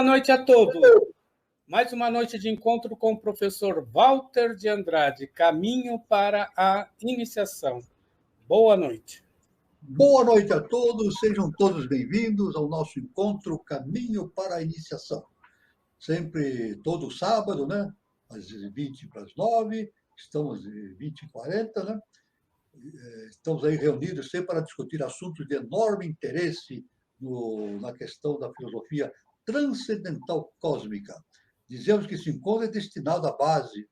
Boa noite a todos. Mais uma noite de encontro com o professor Walter de Andrade, Caminho para a Iniciação. Boa noite. Boa noite a todos, sejam todos bem-vindos ao nosso encontro Caminho para a Iniciação. Sempre todo sábado, né? Às 20 para as 9, estamos 20h40, né? Estamos aí reunidos sempre para discutir assuntos de enorme interesse na questão da filosofia transcendental cósmica. Dizemos que esse encontro é destinado à base,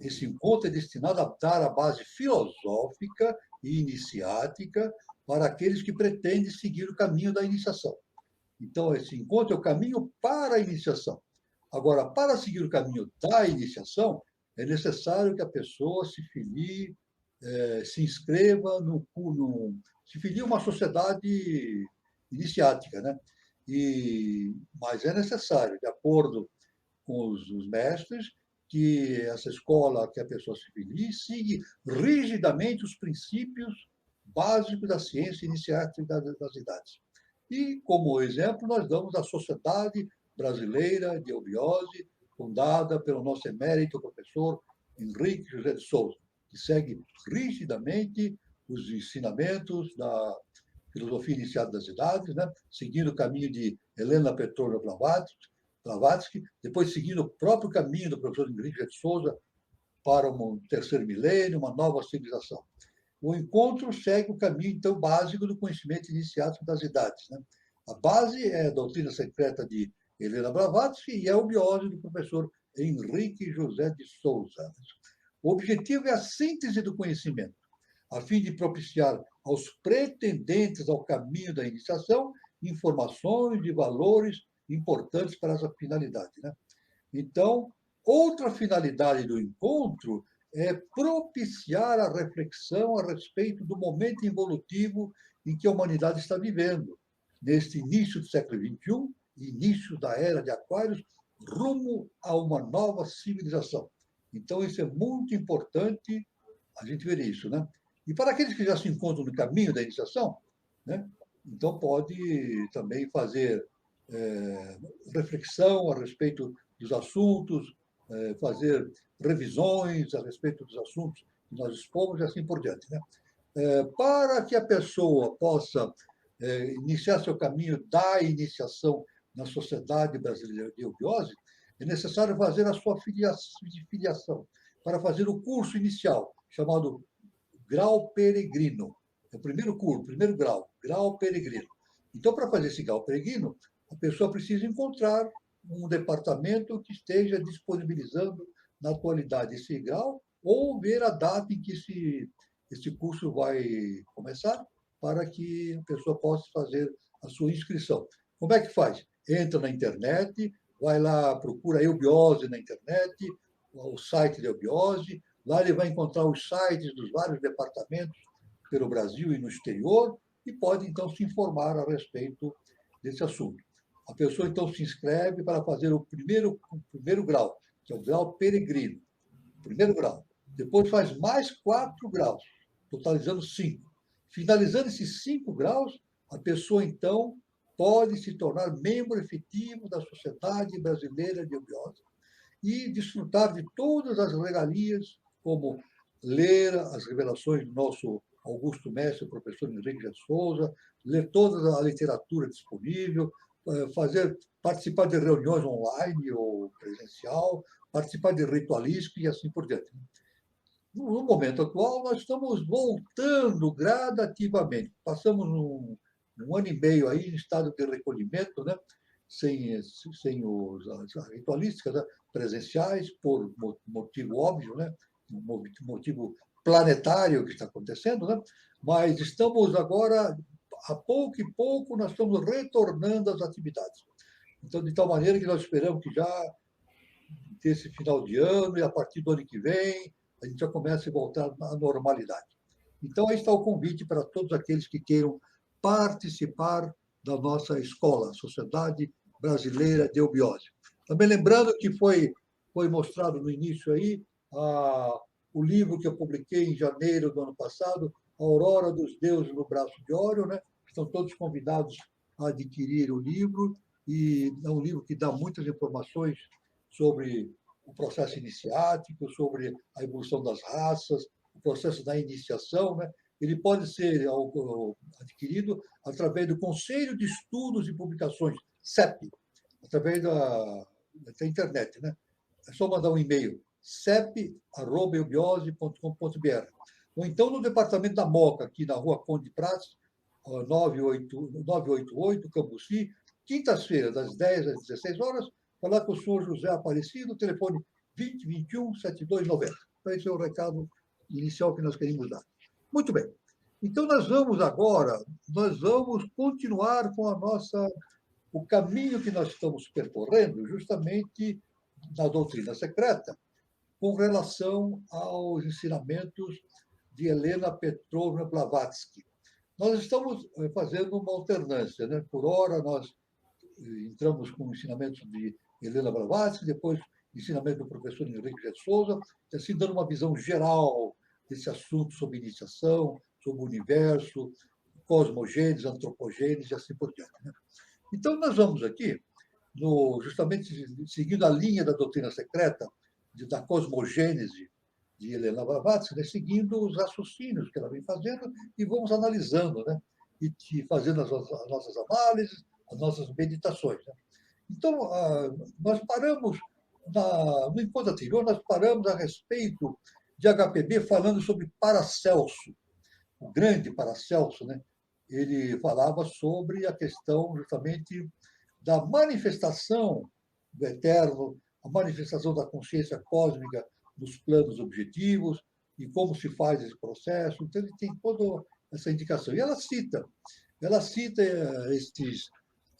esse encontro é destinado a dar a base filosófica e iniciática para aqueles que pretendem seguir o caminho da iniciação. Então, esse encontro é o caminho para a iniciação. Agora, para seguir o caminho da iniciação, é necessário que a pessoa se filie, se inscreva, se filie a uma sociedade iniciática, né? Mas é necessário, de acordo com os mestres, que essa escola que a pessoa se filie siga rigidamente os princípios básicos da ciência iniciática das idades. E, como exemplo, nós damos a Sociedade Brasileira de Eubiose, fundada pelo nosso emérito professor Henrique José de Souza, que segue rigidamente os ensinamentos da filosofia iniciada das idades, né? Seguindo o caminho de Helena Petrovna Blavatsky, depois seguindo o próprio caminho do professor Henrique José de Souza para um terceiro milênio, uma nova civilização. O encontro segue o caminho, então, básico do conhecimento iniciático das idades, né? A base é a doutrina secreta de Helena Blavatsky e a eubiose do professor Henrique José de Souza. O objetivo é a síntese do conhecimento, a fim de propiciar aos pretendentes ao caminho da iniciação informações e valores importantes para essa finalidade, né? Então, outra finalidade do encontro é propiciar a reflexão a respeito do momento evolutivo em que a humanidade está vivendo, neste início do século XXI, início da era de Aquários, rumo a uma nova civilização. Então, isso é muito importante a gente ver isso, né? E para aqueles que já se encontram no caminho da iniciação, né? Então pode também fazer reflexão a respeito dos assuntos, fazer revisões a respeito dos assuntos que nós expomos e assim por diante, né? Para que a pessoa possa iniciar seu caminho da iniciação na Sociedade Brasileira de Eubiose, é necessário fazer a sua filiação, para fazer o curso inicial, chamado Grau Peregrino. É o primeiro curso, primeiro grau Peregrino. Então, para fazer esse grau peregrino, a pessoa precisa encontrar um departamento que esteja disponibilizando na atualidade esse grau, ou ver a data em que esse curso vai começar, para que a pessoa possa fazer a sua inscrição. Como é que faz? Entra na internet, vai lá, procura Eubiose na internet, o site da Eubiose, lá ele vai encontrar os sites dos vários departamentos pelo Brasil e no exterior, e pode, então, se informar a respeito desse assunto. A pessoa, então, se inscreve para fazer o primeiro grau, que é o grau peregrino. Primeiro grau. Depois faz mais 4 graus, totalizando 5. Finalizando esses 5 graus, a pessoa, então, pode se tornar membro efetivo da Sociedade Brasileira de Eubiose e desfrutar de todas as regalias, como ler as revelações do nosso augusto mestre, o professor Henrique de Souza, ler toda a literatura disponível, participar de reuniões online ou presencial, participar de ritualística e assim por diante. No momento atual, nós estamos voltando gradativamente. Passamos um ano e meio aí em estado de recolhimento, né? sem as ritualísticas, né? Presenciais, por motivo óbvio, né? Motivo planetário que está acontecendo, né? Mas estamos agora, a pouco e pouco, nós estamos retornando às atividades. Então, de tal maneira que nós esperamos que já esse final de ano e a partir do ano que vem a gente já começa a voltar à normalidade. Então, aí está o convite para todos aqueles que queiram participar da nossa escola, Sociedade Brasileira de Eubiose. Também lembrando que foi mostrado no início aí o livro que eu publiquei em janeiro do ano passado, A Aurora dos Deuses no Braço de Órion, né? Estão todos convidados a adquirir o livro e é um livro que dá muitas informações sobre o processo iniciático, sobre a evolução das raças, o processo da iniciação, né? Ele pode ser adquirido através do Conselho de Estudos e Publicações, CEP, através da internet, né? É só mandar um e-mail, cep@eubiose.com.br. Ou então no departamento da Moca, aqui na Rua Conde Prats, 988, Cambuci, quintas-feiras, das 10 às 16 horas, falar com o senhor José Aparecido, telefone 2021-7290. Então, esse é o recado inicial que nós queremos dar. Muito bem. Então, nós vamos continuar com o caminho que nós estamos percorrendo, justamente na doutrina secreta, com relação aos ensinamentos de Helena Petrovna Blavatsky. Nós estamos fazendo uma alternância, né? Por hora, nós entramos com ensinamentos de Helena Blavatsky, depois ensinamento do professor Henrique de Souza, assim dando uma visão geral desse assunto sobre iniciação, sobre o universo, cosmogênese, antropogênese e assim por diante, né? Então, nós vamos aqui, justamente seguindo a linha da doutrina secreta, da cosmogênese de Helena Blavatsky, né, seguindo os raciocínios que ela vem fazendo e vamos analisando, né, e fazendo as nossas análises, as nossas meditações, né? Então, nós paramos, no encontro anterior, nós paramos a respeito de HPB falando sobre Paracelso, o grande Paracelso, né? Ele falava sobre a questão justamente da manifestação do eterno, a manifestação da consciência cósmica nos planos objetivos e como se faz esse processo. Então, ele tem toda essa indicação. E ela cita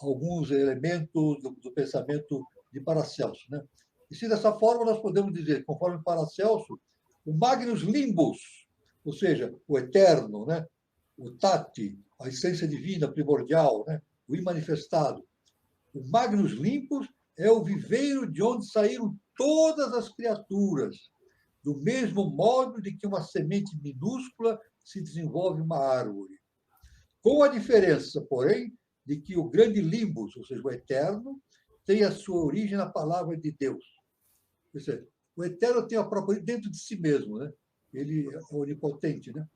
alguns elementos do pensamento de Paracelso, né? E se dessa forma nós podemos dizer, conforme Paracelso, o Magnus Limbus, ou seja, o eterno, né? O Tati, a essência divina primordial, né? O imanifestado. O Magnus Limbus é o viveiro de onde saíram todas as criaturas, do mesmo modo de que uma semente minúscula se desenvolve uma árvore. Com a diferença, porém, de que o grande Limbus, ou seja, o eterno, tem a sua origem na palavra de Deus. Ou seja, o eterno tem a própria origem dentro de si mesmo, né? Ele é onipotente, né?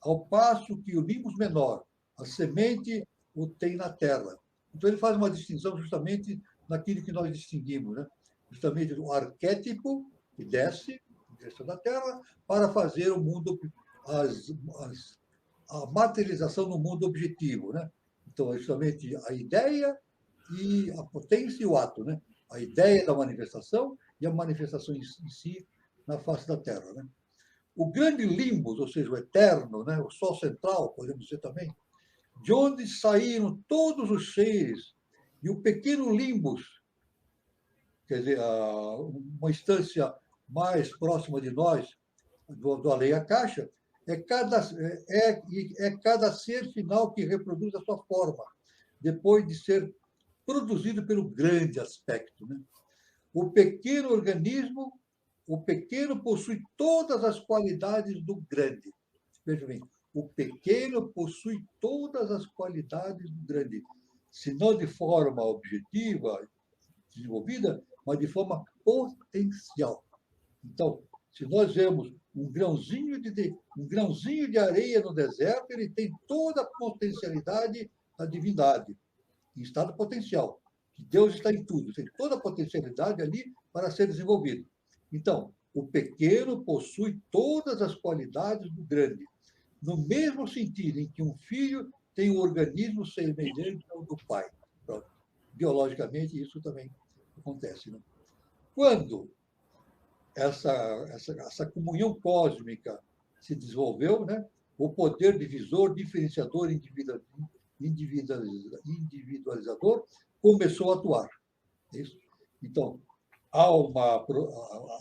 Ao passo que o Limbus menor, a semente, o tem na terra. Então, ele faz uma distinção justamente naquilo que nós distinguimos, né? Justamente o arquétipo, que desce, direção da terra, para fazer o mundo, a materialização no mundo objetivo, né? Então, é justamente a ideia e a potência e o ato, né? A ideia da manifestação e a manifestação em si na face da Terra, né? O grande Limbus, ou seja, o eterno, né? O Sol central, podemos dizer também, de onde saíram todos os seres, e o pequeno Limbus, quer dizer, uma instância mais próxima de nós, do além-a-caixa, é cada ser final que reproduz a sua forma, depois de ser produzido pelo grande aspecto, né? O pequeno organismo, o pequeno possui todas as qualidades do grande. Veja bem, o pequeno possui todas as qualidades do grande, se não de forma objetiva, desenvolvida, mas de forma potencial. Então, se nós vemos um grãozinho de areia no deserto, ele tem toda a potencialidade da divindade, em estado potencial. Que Deus está em tudo, tem toda a potencialidade ali para ser desenvolvido. Então, o pequeno possui todas as qualidades do grande, no mesmo sentido em que um filho tem um organismo semelhante ao do pai. Pronto. Biologicamente, isso também acontece, né? Quando essa comunhão cósmica se desenvolveu, né? O poder divisor, diferenciador, individualizador começou a atuar. É isso? Então, há uma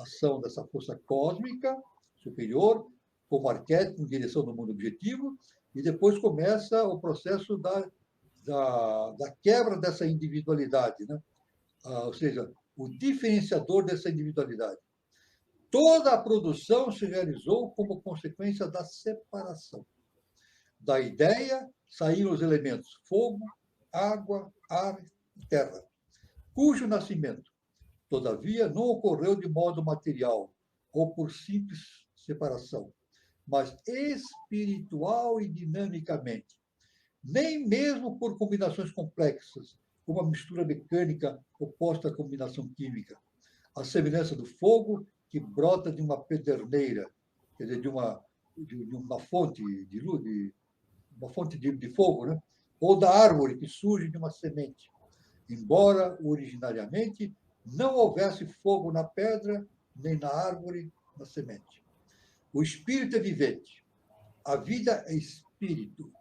ação dessa força cósmica superior, como arquétipo, em direção do mundo objetivo, e depois começa o processo da quebra dessa individualidade, né? Ou seja, o diferenciador dessa individualidade. Toda a produção se realizou como consequência da separação. Da ideia saíram os elementos fogo, água, ar e terra. cujo nascimento, todavia, não ocorreu de modo material ou por simples separação, mas espiritual e dinamicamente, nem mesmo por combinações complexas, como a mistura mecânica oposta à combinação química, a semelhança do fogo que brota de uma pederneira, quer dizer, de uma fonte de luz, uma fonte de fogo, né? Ou da árvore que surge de uma semente, embora originariamente não houvesse fogo na pedra, nem na árvore, na semente. O espírito é vivente, a vida é espírito,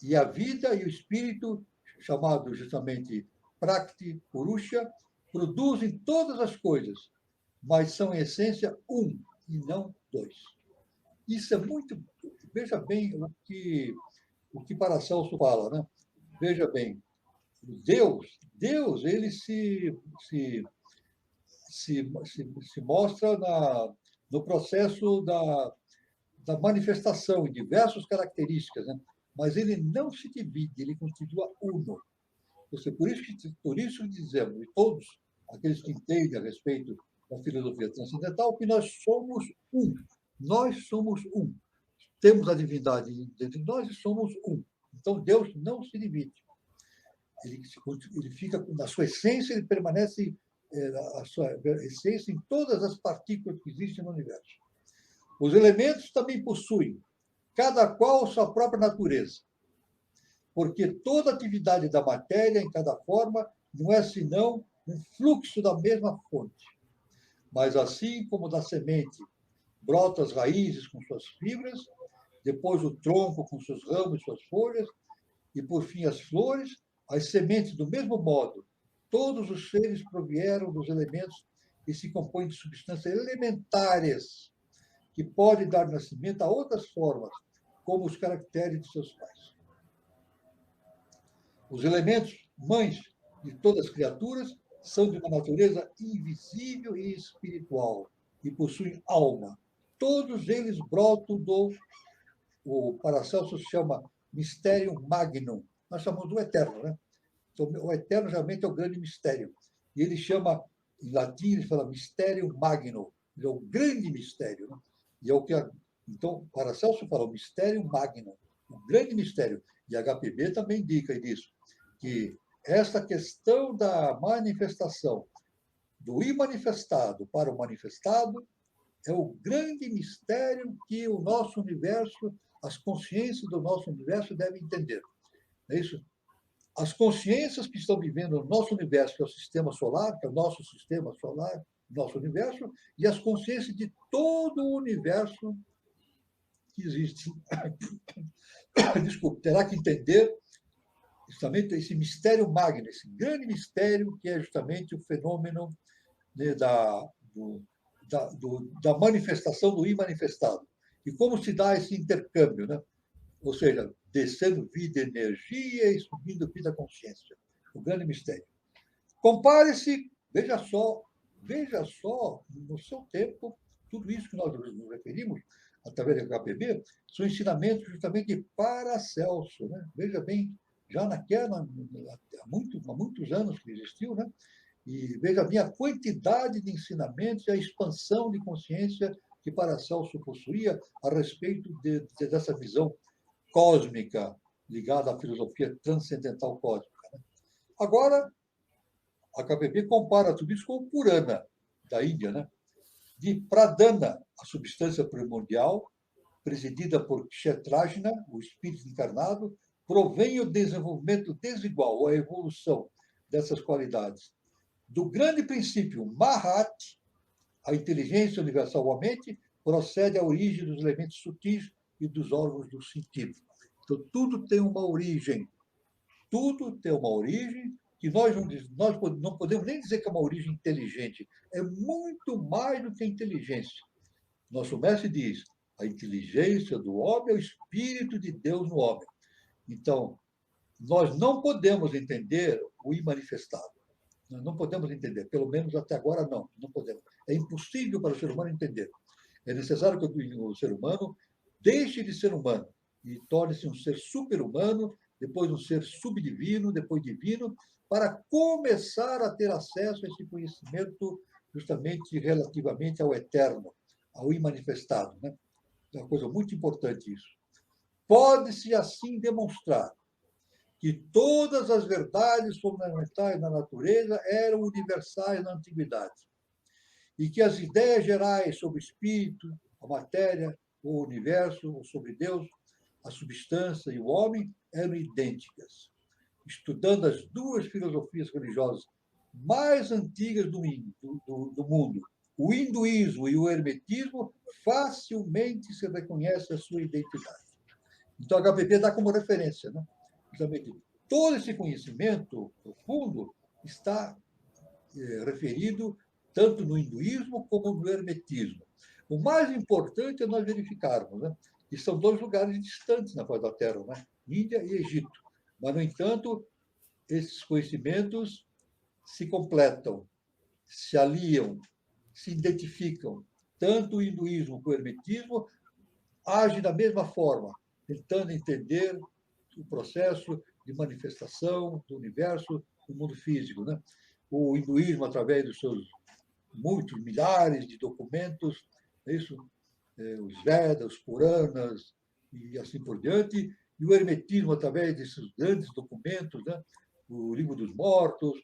e a vida e o espírito, chamado justamente Prakti Purusha, produzem todas as coisas, mas são em essência um e não dois. Isso é muito. Veja bem o que Paracelso fala, né? Veja bem, Deus ele se mostra no processo da manifestação em diversas características, né? Mas ele não se divide, ele continua uno. Por isso dizemos, e todos aqueles que entendem a respeito da filosofia transcendental, que nós somos um. Nós somos um. Temos a divindade dentro de nós e somos um. Então, Deus não se divide. Ele fica, na sua essência, ele permanece a sua essência em todas as partículas que existem no universo. Os elementos também possuem, cada qual sua própria natureza, porque toda atividade da matéria, em cada forma, não é senão um fluxo da mesma fonte. Mas assim como da semente brotam as raízes com suas fibras, depois o tronco com seus ramos e suas folhas, e por fim as flores, as sementes do mesmo modo. Todos os seres provieram dos elementos e se compõem de substâncias elementares, que podem dar nascimento a outras formas, como os caracteres de seus pais. Os elementos mães de todas as criaturas são de uma natureza invisível e espiritual e possuem alma. Todos eles brotam o Paracelso chama mistério magnum. Nós chamamos do eterno, né? Então, o eterno geralmente é o grande mistério. E ele chama, em latim, ele fala mistério magnum. Ele é o grande mistério, né? E é o que então, Paracelso fala o mistério magnum, o grande mistério. E HPB também indica isso, que esta questão da manifestação do imanifestado para o manifestado é o grande mistério que o nosso universo, as consciências do nosso universo devem entender. É isso? As consciências que estão vivendo no nosso universo, que é o sistema solar, que é o nosso sistema solar, nosso universo, e as consciências de todo o universo que existe. Desculpe, terá que entender justamente esse mistério magno, esse grande mistério que é justamente o fenômeno, né, da manifestação do imanifestado. E como se dá esse intercâmbio, né? Ou seja, descendo vida energia e subindo vida consciência. O grande mistério. Compare-se, veja só, no seu tempo, tudo isso que nós nos referimos, através do KPB, são ensinamentos justamente de Paracelso. Né? Veja bem, já há muitos anos que existiu, né? E veja bem a quantidade de ensinamentos e a expansão de consciência que Paracelso possuía a respeito dessa visão cósmica ligada à filosofia transcendental cósmica. Né? Agora, a KPB compara tudo isso com o Purana, da Índia, né? De Pradana, a substância primordial, presidida por Kshetrajna, o espírito encarnado, provém o desenvolvimento desigual, ou a evolução dessas qualidades. Do grande princípio Mahat, a inteligência universal ou a mente, procede a origem dos elementos sutis e dos órgãos do sentido. Então, tudo tem uma origem. Tudo tem uma origem que nós não podemos nem dizer que é uma origem inteligente. É muito mais do que a inteligência. Nosso mestre diz, a inteligência do homem é o espírito de Deus no homem. Então, nós não podemos entender o imanifestado. Nós não podemos entender, pelo menos até agora não podemos. É impossível para o ser humano entender. É necessário que o ser humano deixe de ser humano e torne-se um ser super-humano, depois um ser subdivino, depois divino, para começar a ter acesso a esse conhecimento justamente relativamente ao eterno, ao imanifestado, né? É uma coisa muito importante isso. Pode-se assim demonstrar que todas as verdades fundamentais da natureza eram universais na antiguidade e que as ideias gerais sobre o espírito, a matéria, o universo, ou sobre Deus, a substância e o homem eram idênticas. Estudando as duas filosofias religiosas mais antigas do mundo, o hinduísmo e o hermetismo, facilmente se reconhece a sua identidade. Então, a HPP dá como referência, né? Justamente, todo esse conhecimento profundo está referido tanto no hinduísmo como no hermetismo. O mais importante é nós verificarmos, né, que são dois lugares distantes na face da Terra, né? Índia e Egito. Mas, no entanto, esses conhecimentos se completam, se aliam, se identificam. Tanto o hinduísmo como o hermetismo agem da mesma forma, tentando entender o processo de manifestação do universo no mundo físico, né? O hinduísmo, através dos seus muitos milhares de documentos, isso, os Vedas, os Puranas e assim por diante, e o hermetismo, através desses grandes documentos, né? O Livro dos Mortos,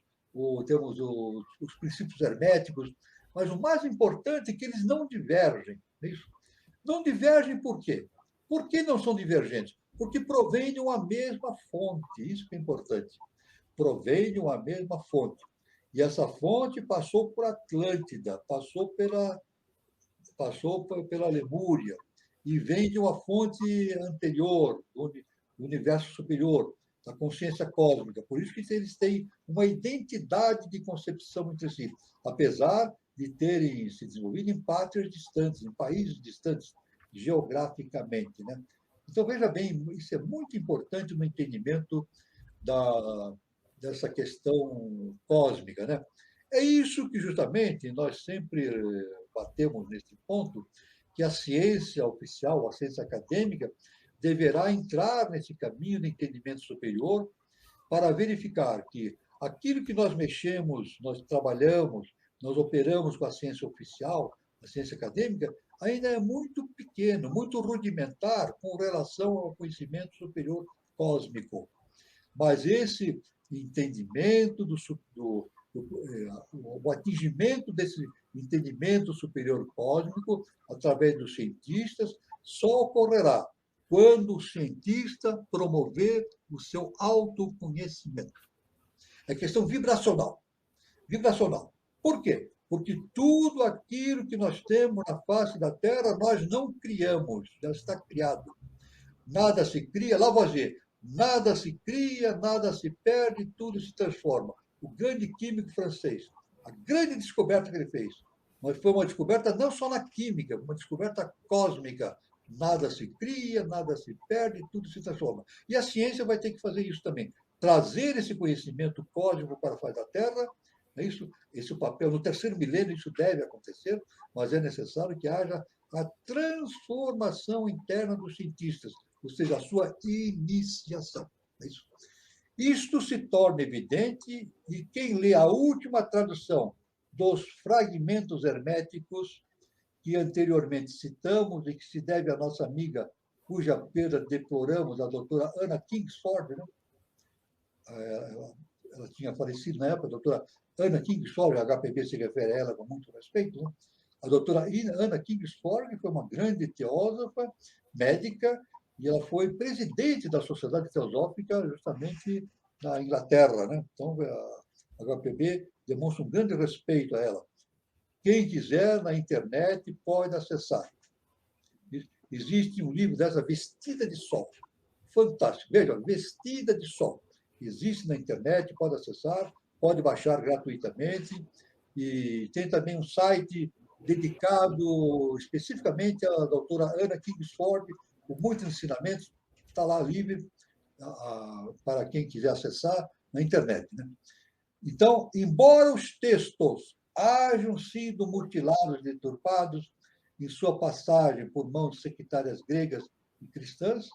temos os princípios herméticos, mas o mais importante é que eles não divergem. Isso. Não divergem por quê? Por que não são divergentes? Porque provêm de uma mesma fonte, isso que é importante. Provém de uma mesma fonte. E essa fonte passou por Atlântida, passou pela Lemúria, e vem de uma fonte anterior, do universo superior, da consciência cósmica. Por isso que eles têm uma identidade de concepção entre si, apesar de terem se desenvolvido em pátrias distantes, em países distantes geograficamente, né? Então, veja bem, isso é muito importante no entendimento dessa questão cósmica, né? É isso que justamente nós sempre batemos nesse ponto, que a ciência oficial, a ciência acadêmica, deverá entrar nesse caminho de entendimento superior para verificar que aquilo que nós mexemos, nós trabalhamos, nós operamos com a ciência oficial, a ciência acadêmica, ainda é muito pequeno, muito rudimentar com relação ao conhecimento superior cósmico. Mas esse entendimento o atingimento desse entendimento superior cósmico através dos cientistas só ocorrerá quando o cientista promover o seu autoconhecimento. É questão vibracional. Vibracional. Por quê? Porque tudo aquilo que nós temos na face da Terra, nós não criamos, já está criado. Nada se cria, Lavoisier, nada se cria, nada se perde, tudo se transforma. O grande químico francês, a grande descoberta que ele fez, mas foi uma descoberta não só na química, uma descoberta cósmica. Nada se cria, nada se perde, tudo se transforma. E a ciência vai ter que fazer isso também. Trazer esse conhecimento cósmico para a face da Terra, é isso? Esse é o papel. No terceiro milênio isso deve acontecer, mas é necessário que haja a transformação interna dos cientistas, ou seja, a sua iniciação. É isso. Isto se torna evidente e quem lê a última tradução dos fragmentos herméticos que anteriormente citamos e que se deve à nossa amiga, cuja perda deploramos, a doutora Anna Kingsford, né? Ela tinha falecido na época, a doutora Anna Kingsford, a HPB se refere a ela com muito respeito, né? A doutora Anna Kingsford foi uma grande teósofa, médica, e ela foi presidente da Sociedade Teosófica justamente na Inglaterra, né? Então, a HPB demonstra um grande respeito a ela. Quem quiser, na internet, pode acessar. Existe um livro dessa, Vestida de Sol. Fantástico. Veja, Vestida de Sol. Existe na internet, pode acessar, pode baixar gratuitamente. E tem também um site dedicado especificamente à doutora Anna Kingsford, com muitos ensinamentos. Está lá livre para quem quiser acessar na internet, né? Então, embora os textos hajam sido mutilados, deturpados em sua passagem por mãos sectárias gregas e cristãs,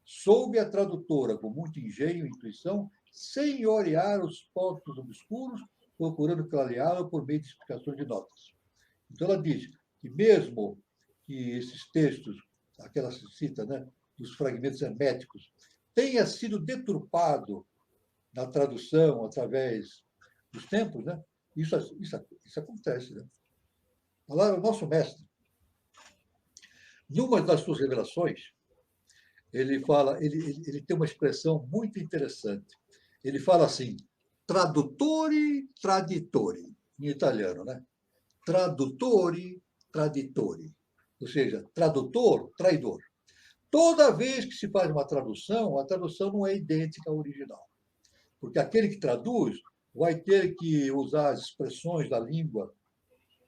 soube a tradutora, com muito engenho e intuição, senhorear os pontos obscuros, procurando clareá-lo por meio de explicações de notas. Então, ela diz que mesmo que esses textos, aquela se cita, né, dos fragmentos herméticos, tenha sido deturpado na tradução através dos tempos, né? Isso acontece. Né? O nosso mestre, numa das suas revelações, ele tem uma expressão muito interessante. Ele fala assim, tradutori, traditori, em italiano, né? Tradutori, traditori. Ou seja, tradutor, traidor. Toda vez que se faz uma tradução, a tradução não é idêntica à original. Porque aquele que traduz vai ter que usar as expressões da língua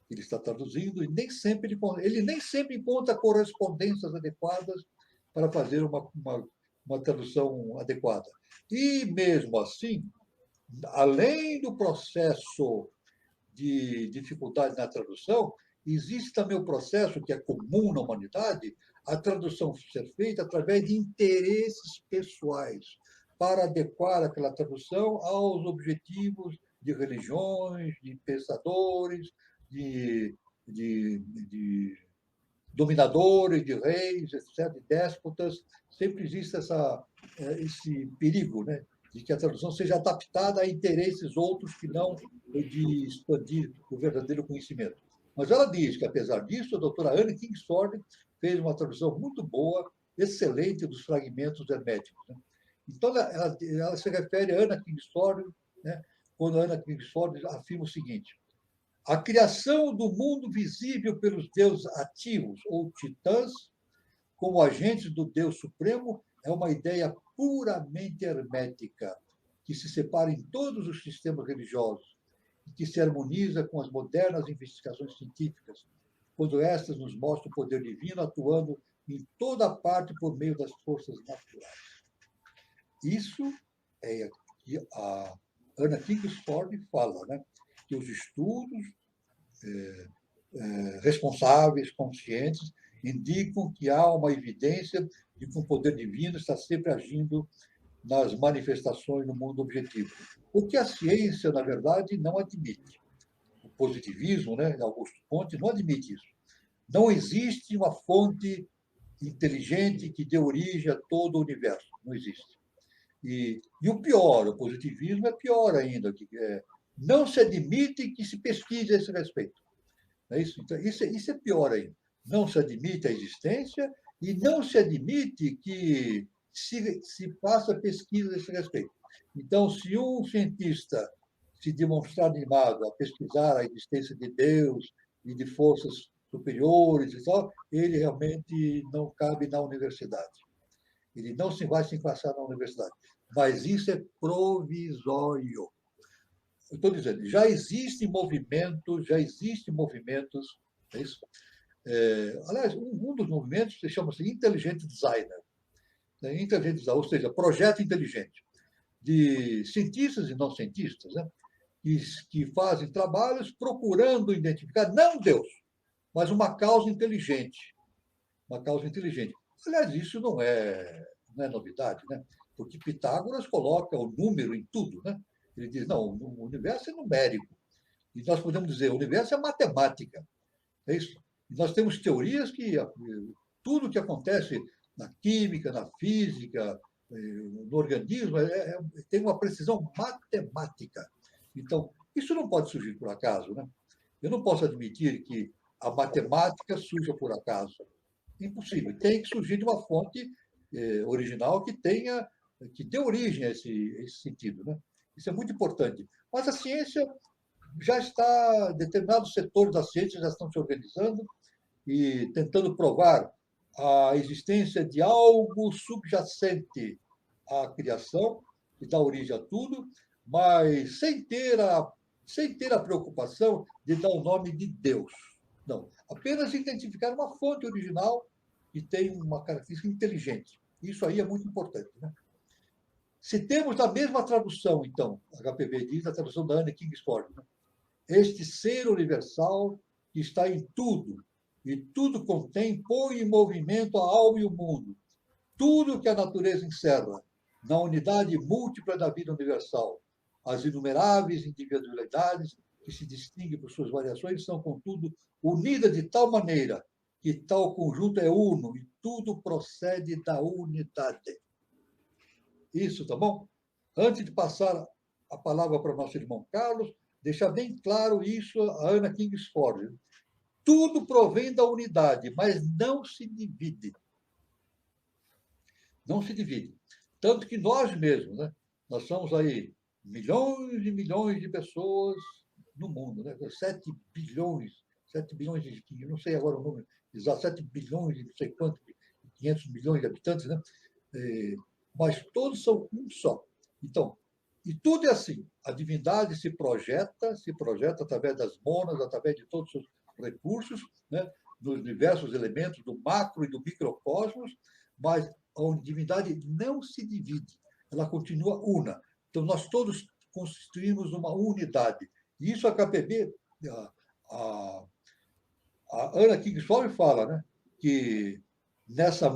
que ele está traduzindo e ele nem sempre encontra correspondências adequadas para fazer uma tradução adequada. E, mesmo assim, além do processo de dificuldade na tradução, existe também o processo que é comum na humanidade, a tradução ser feita através de interesses pessoais, para adequar aquela tradução aos objetivos de religiões, de pensadores, de dominadores, de reis, etc., de déspotas. Sempre existe esse perigo, né, de que a tradução seja adaptada a interesses outros que não de expandir o verdadeiro conhecimento. Mas ela diz que, apesar disso, a doutora Anne Kingsford fez uma tradução muito boa, excelente dos fragmentos herméticos. Né? Então, ela se refere a Anna Kingsford, né, quando Anna Kingsford afirma o seguinte: a criação do mundo visível pelos deuses ativos ou titãs, como agentes do Deus Supremo, é uma ideia puramente hermética, que se separa em todos os sistemas religiosos e que se harmoniza com as modernas investigações científicas, quando estas nos mostram o poder divino atuando em toda parte por meio das forças naturais. Isso é que a Anna Kingsford fala, né? Que os estudos responsáveis, conscientes, indicam que há uma evidência de que o poder divino está sempre agindo nas manifestações no mundo objetivo. O que a ciência, na verdade, não admite. O positivismo, né, Augusto Comte, não admite isso. Não existe uma fonte inteligente que dê origem a todo o universo. Não existe. E o pior, o positivismo é pior ainda. Não se admite que se pesquise a esse respeito. Não é isso? Então, isso é pior ainda. Não se admite a existência e não se admite que se faça pesquisa a esse respeito. Então, se um cientista se demonstrar animado a pesquisar a existência de Deus e de forças superiores e tal, ele realmente não cabe na universidade. Ele não vai se encaixar na universidade. Mas isso é provisório. Eu estou dizendo, já existem movimentos, é isso? Aliás, um dos movimentos se chama-se Intelligent Designer, né? Intelligent Designer, ou seja, projeto inteligente, de cientistas e não cientistas, né? que fazem trabalhos procurando identificar, não Deus, mas uma causa inteligente. Uma causa inteligente. Aliás, isso não é novidade, né? Porque Pitágoras coloca o número em tudo, né? Ele diz, não, o universo é numérico. E nós podemos dizer, o universo é matemática. É isso. E nós temos teorias que tudo que acontece na química, na física, no organismo, tem uma precisão matemática. Então, isso não pode surgir por acaso, né? Eu não posso admitir que a matemática surja por acaso. Impossível. Tem que surgir de uma fonte original que dê origem a esse sentido, né? Isso é muito importante. Mas a ciência já está, determinados setores da ciência já estão se organizando e tentando provar a existência de algo subjacente à criação, que dá origem a tudo, mas sem ter a preocupação de dar o nome de Deus. Não, apenas identificar uma fonte original que tem uma característica inteligente. Isso aí é muito importante, né? Se temos na mesma tradução, então, HPV diz, a tradução da Anne Kingsford, né? Este ser universal que está em tudo, e tudo contém, põe em movimento a alma e o mundo. Tudo que a natureza encerra, na unidade múltipla da vida universal. As inumeráveis individualidades que se distinguem por suas variações são, contudo, unidas de tal maneira que tal conjunto é uno e tudo procede da unidade. Isso, tá bom? Antes de passar a palavra para o nosso irmão Carlos, deixar bem claro isso a Anna Kingsford. Tudo provém da unidade, mas não se divide. Não se divide. Tanto que nós mesmos, né? Nós somos aí milhões e milhões de pessoas no mundo, né? 7 bilhões de, não sei agora o número exato, 7 bilhões de não sei quanto, 500 milhões de habitantes, né? Mas todos são um só. Então, e tudo é assim. A divindade se projeta através das monas, através de todos os seus recursos, né? Nos diversos elementos do macro e do microcosmos, mas a divindade não se divide, ela continua una. Então, nós todos constituímos uma unidade. E isso a KPB, a Anna Kingsford fala, né, que nessa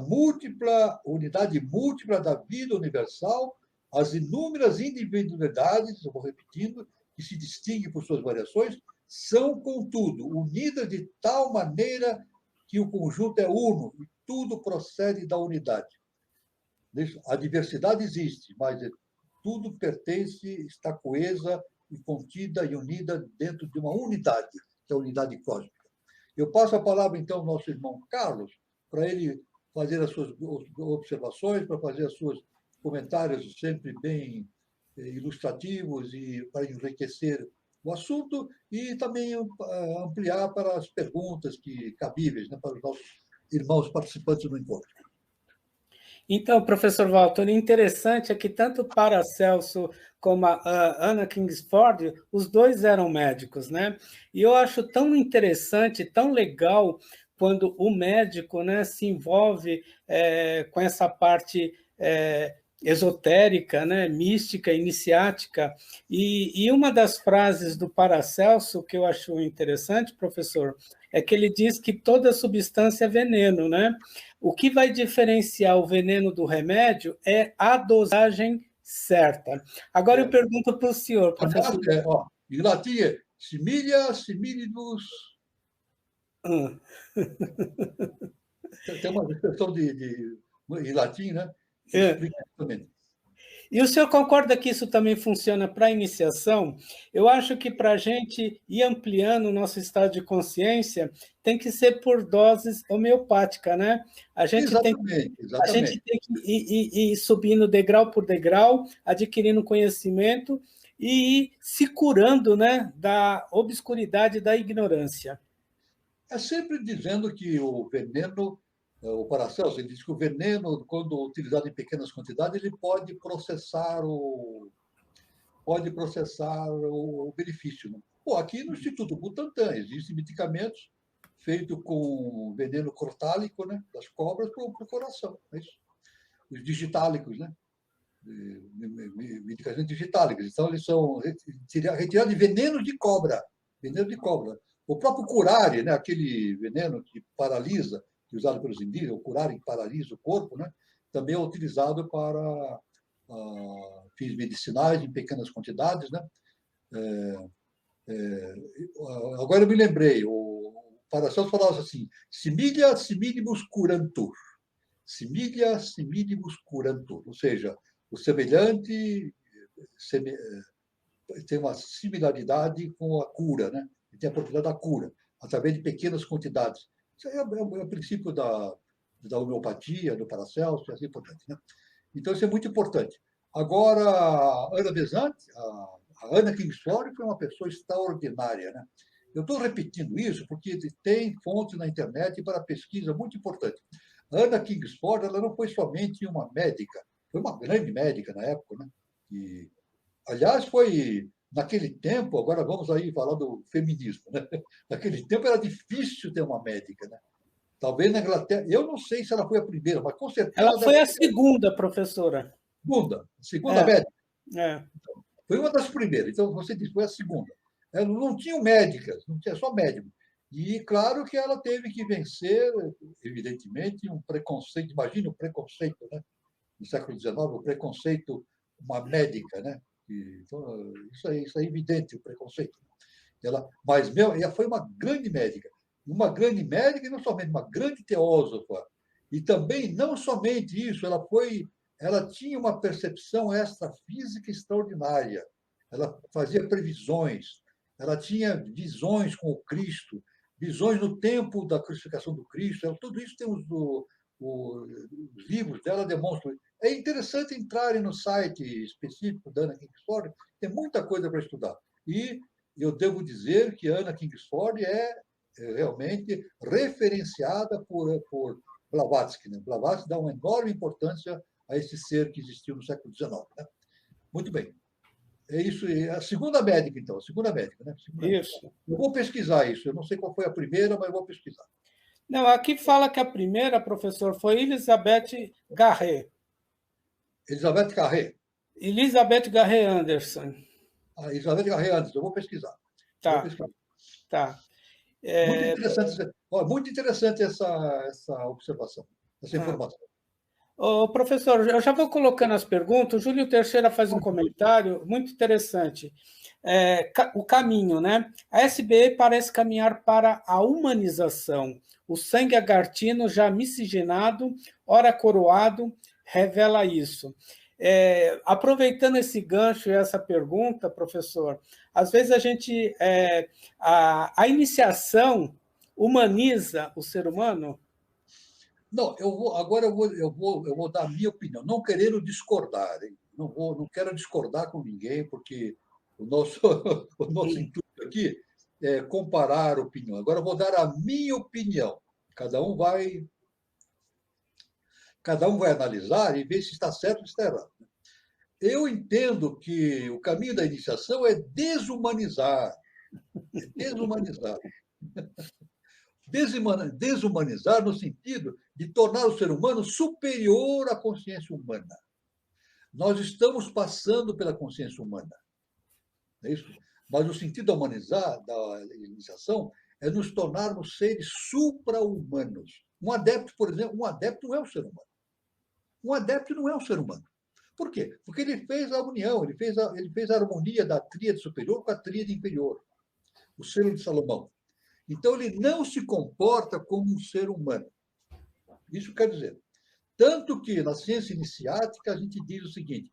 unidade múltipla da vida universal, as inúmeras individualidades, eu vou repetindo, que se distinguem por suas variações, são, contudo, unidas de tal maneira que o conjunto é uno e tudo procede da unidade. A diversidade existe, mas tudo pertence, está coesa e contida e unida dentro de uma unidade, que é a unidade cósmica. Eu passo a palavra, então, ao nosso irmão Carlos, para ele fazer as suas observações, para fazer os seus comentários sempre bem ilustrativos e para enriquecer o assunto e também ampliar para as perguntas cabíveis, né, para os nossos irmãos participantes do encontro. Então, professor Walter, o interessante é que tanto Paracelso como a Anna Kingsford, os dois eram médicos, né? E eu acho tão interessante, tão legal, quando o médico, né, se envolve com essa parte esotérica, né, mística, iniciática. E uma das frases do Paracelso que eu acho interessante, professor, é que ele diz que toda substância é veneno, né? O que vai diferenciar o veneno do remédio é a dosagem certa. Agora eu pergunto para o senhor, professor. Em latim é similia similibus. Tem uma expressão em latim, né? Que explica também. E o senhor concorda que isso também funciona para a iniciação? Eu acho que para a gente ir ampliando o nosso estado de consciência, tem que ser por doses homeopática, né? A gente tem que ir subindo degrau por degrau, adquirindo conhecimento e ir se curando, né, da obscuridade da ignorância. É sempre dizendo que o veneno, o Paracelso, ele diz que o veneno, quando utilizado em pequenas quantidades, ele pode processar o benefício. Né? Pô, aqui no Instituto Butantan existem medicamentos feitos com veneno crotálico, né, das cobras para o coração. É isso. Os digitálicos, né? Medicamentos digitálicos. Então, eles são retirados de veneno de cobra. Veneno de cobra. O próprio curare, né, aquele veneno que paralisa, que é usado pelos indígenas, o curare que paralisa o corpo, né, também é utilizado para fins medicinais em pequenas quantidades. Né? Agora eu me lembrei, o Paracelso falava assim, similia similibus curantur. Similia similibus curantur, ou seja, o semelhante tem uma similaridade com a cura, né? Tem a propriedade da cura, através de pequenas quantidades. Isso aí é o princípio da homeopatia, do Paracelso, e assim por diante. Né? Então, isso é muito importante. Agora, a Anna Besant, a Anna Kingsford foi uma pessoa extraordinária. Né? Eu estou repetindo isso porque tem fontes na internet para pesquisa muito importante. A Anna Kingsford, ela não foi somente uma médica, foi uma grande médica na época, né? E, aliás, foi naquele tempo, agora vamos aí falar do feminismo, né? Naquele tempo era difícil ter uma médica, né? Talvez na Inglaterra, eu não sei se ela foi a primeira, mas com certeza ela foi a segunda, professora. Segunda médica. É. Foi uma das primeiras. Então, você disse, foi a segunda. Não tinham médicas, não tinha só médico. E claro que ela teve que vencer, evidentemente, um preconceito. Imagina o preconceito, né? no século XIX, o preconceito, uma médica, né? Então, isso é evidente, o preconceito. Mas ela foi uma grande médica e não somente uma grande teósofa. E também, não somente isso, ela tinha uma percepção extrafísica extraordinária. Ela fazia previsões, ela tinha visões com o Cristo, visões no tempo da crucificação do Cristo. Tudo isso tem os livros dela demonstram. É interessante entrarem no site específico da Anna Kingsford, tem muita coisa para estudar. E eu devo dizer que Anna Kingsford é realmente referenciada por Blavatsky. Né? Blavatsky dá uma enorme importância a esse ser que existiu no século XIX. Né? Muito bem. É isso. A segunda médica, então. A segunda médica. Né? Isso. Eu vou pesquisar isso. Eu não sei qual foi a primeira, mas eu vou pesquisar. Não, aqui fala que a primeira, professor, foi Elizabeth Garret. Elizabeth Garret. Elizabeth Garret Anderson. Elizabeth Garret Anderson. Eu vou pesquisar. Tá. Tá. Muito interessante essa observação, essa informação. Ô, professor, eu já vou colocando as perguntas. O Júlio Teixeira faz um comentário muito interessante. O caminho, né? A SBE parece caminhar para a humanização. O sangue agartino, já miscigenado, ora coroado, revela isso. Aproveitando esse gancho e essa pergunta, professor, às vezes a iniciação humaniza o ser humano? Não, agora eu vou dar a minha opinião, não querendo discordar, hein? Não quero discordar com ninguém, porque o nosso intuito aqui é comparar opinião. Agora eu vou dar a minha opinião. Cada um vai analisar e ver se está certo ou se está errado. Eu entendo que o caminho da iniciação é desumanizar. Desumanizar no sentido de tornar o ser humano superior à consciência humana. Nós estamos passando pela consciência humana. É isso? Mas o sentido da humanizar, da iniciação, é nos tornarmos seres supra-humanos. Um adepto, por exemplo, não é um ser humano. Um adepto não é um ser humano. Por quê? Porque ele fez a união, ele fez a harmonia da tríade superior com a tríade inferior, o selo de Salomão. Então, ele não se comporta como um ser humano. Isso quer dizer, tanto que na ciência iniciática a gente diz o seguinte,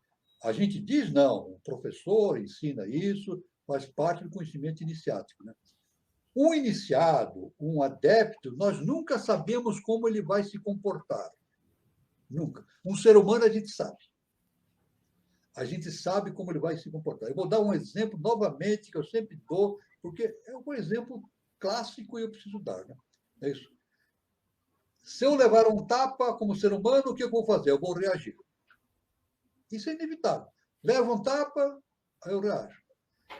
não, o professor ensina isso, faz parte do conhecimento iniciático. Né? Um iniciado, um adepto, nós nunca sabemos como ele vai se comportar. Nunca. Um ser humano a gente sabe. A gente sabe como ele vai se comportar. Eu vou dar um exemplo novamente, que eu sempre dou, porque é um exemplo clássico e eu preciso dar. Né? É isso. Se eu levar um tapa como ser humano, o que eu vou fazer? Eu vou reagir. Isso é inevitável. Levo um tapa, aí eu reajo.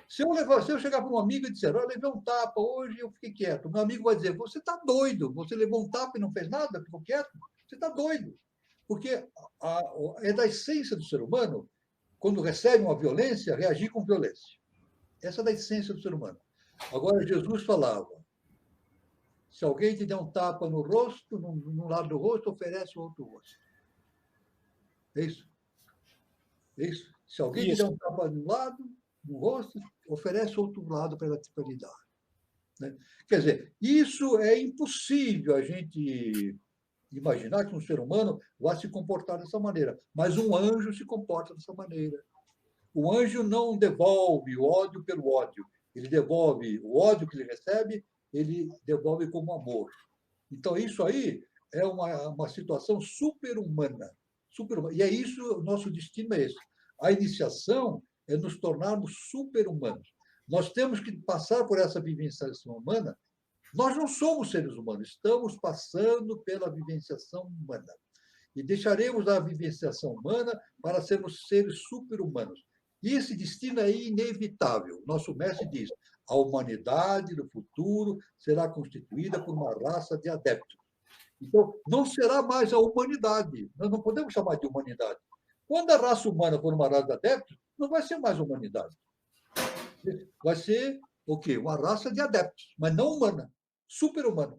Se eu chegar para um amigo e disser, eu levei um tapa hoje, eu fiquei quieto. Meu amigo vai dizer, você está doido, você levou um tapa e não fez nada, ficou quieto? Você está doido. Porque é da essência do ser humano, quando recebe uma violência, reagir com violência. Essa é da essência do ser humano. Agora, Jesus falava, se alguém te der um tapa no rosto, num lado do rosto, oferece o outro rosto. É isso? É isso? Se alguém te der um tapa no lado, no rosto, oferece outro lado para lhe dar. Né? Quer dizer, isso é impossível a gente imaginar que um ser humano vá se comportar dessa maneira. Mas um anjo se comporta dessa maneira. O anjo não devolve o ódio pelo ódio. Ele devolve o ódio que ele recebe, ele devolve como amor. Então, isso aí é uma situação super-humana. E é isso, o nosso destino é esse. A iniciação é nos tornarmos super-humanos. Nós temos que passar por essa vivenciação humana. Nós não somos seres humanos, estamos passando pela vivenciação humana. E deixaremos a vivenciação humana para sermos seres super-humanos. E esse destino é inevitável. Nosso mestre diz, a humanidade do futuro será constituída por uma raça de adeptos. Então, não será mais a humanidade. Nós não podemos chamar de humanidade. Quando a raça humana for uma raça de adeptos, não vai ser mais humanidade. Vai ser o quê? Uma raça de adeptos, mas não humana, super-humana.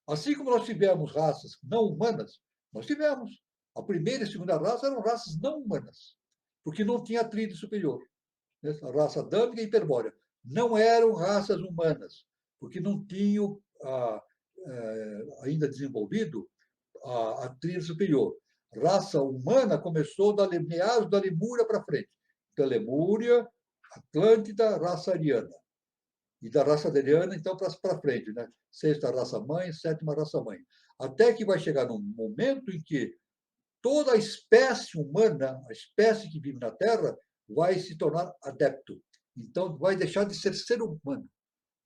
Assim como nós tivemos raças não humanas, nós tivemos. A primeira e segunda raça eram raças não humanas, porque não tinha tríade superior. A raça adâmica e hiperbórea não eram raças humanas, porque não tinham ainda desenvolvido a tríade superior. Raça humana começou da meados da Lemúria para frente. Da Lemúria, Atlântida, raça ariana. E da raça ariana, então, para frente, né? Sexta raça mãe, sétima raça mãe. Até que vai chegar num momento em que toda a espécie humana, a espécie que vive na Terra, vai se tornar adepto. Então, vai deixar de ser ser humano.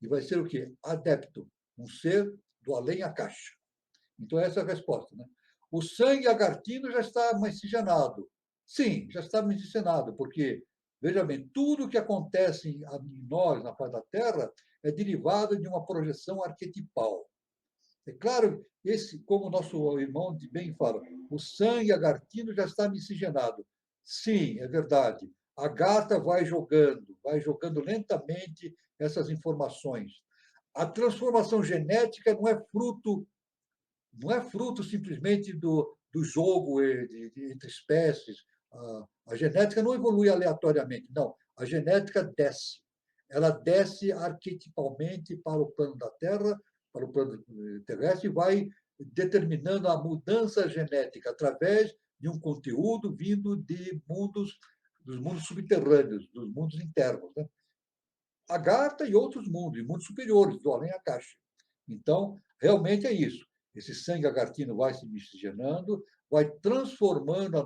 E vai ser o quê? Adepto. Um ser do além a caixa. Então, essa é a resposta. Né? O sangue agartino já está miscigenado. Sim, já está miscigenado, porque, veja bem, tudo que acontece em nós, na face da Terra, é derivado de uma projeção arquetipal. É claro, como o nosso irmão de bem fala, o sangue agartino já está miscigenado. Sim, é verdade. A gata vai jogando lentamente essas informações. A transformação genética não é fruto simplesmente do jogo entre espécies. A genética não evolui aleatoriamente, não. A genética desce. Ela desce arquetipalmente para o plano da Terra, para o plano terrestre, e vai determinando a mudança genética através de um conteúdo vindo dos mundos subterrâneos, dos mundos internos. Né? A gata e outros mundos superiores, do além a caixa. Então, realmente é isso. Esse sangue agartino vai se miscigenando, vai transformando a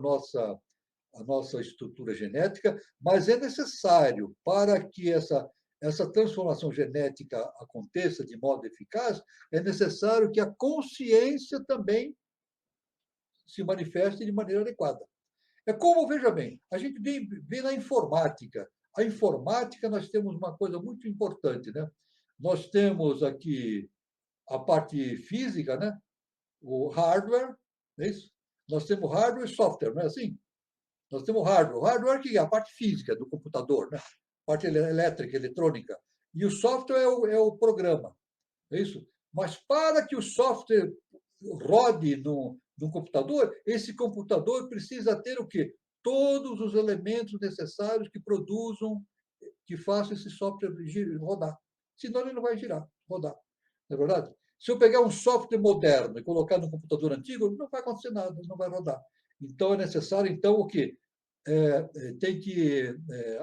nossa estrutura genética, mas é necessário, para que essa transformação genética aconteça de modo eficaz, é necessário que a consciência também se manifeste de maneira adequada. É como, veja bem, a gente vê na informática. A informática, nós temos uma coisa muito importante, né? Nós temos aqui a parte física, né? O hardware, não é isso? Nós temos hardware e software, não é assim? Nós temos hardware. O hardware que é a parte física do computador, né? A parte elétrica, eletrônica. E o software é o programa, é isso? Mas para que o software rode no computador, esse computador precisa ter o quê? Todos os elementos necessários que produzam, que façam esse software rodar. Senão ele não vai rodar. Não é verdade? Se eu pegar um software moderno e colocar no computador antigo, não vai acontecer nada, não vai rodar. Então, é necessário, então, o quê? Tem que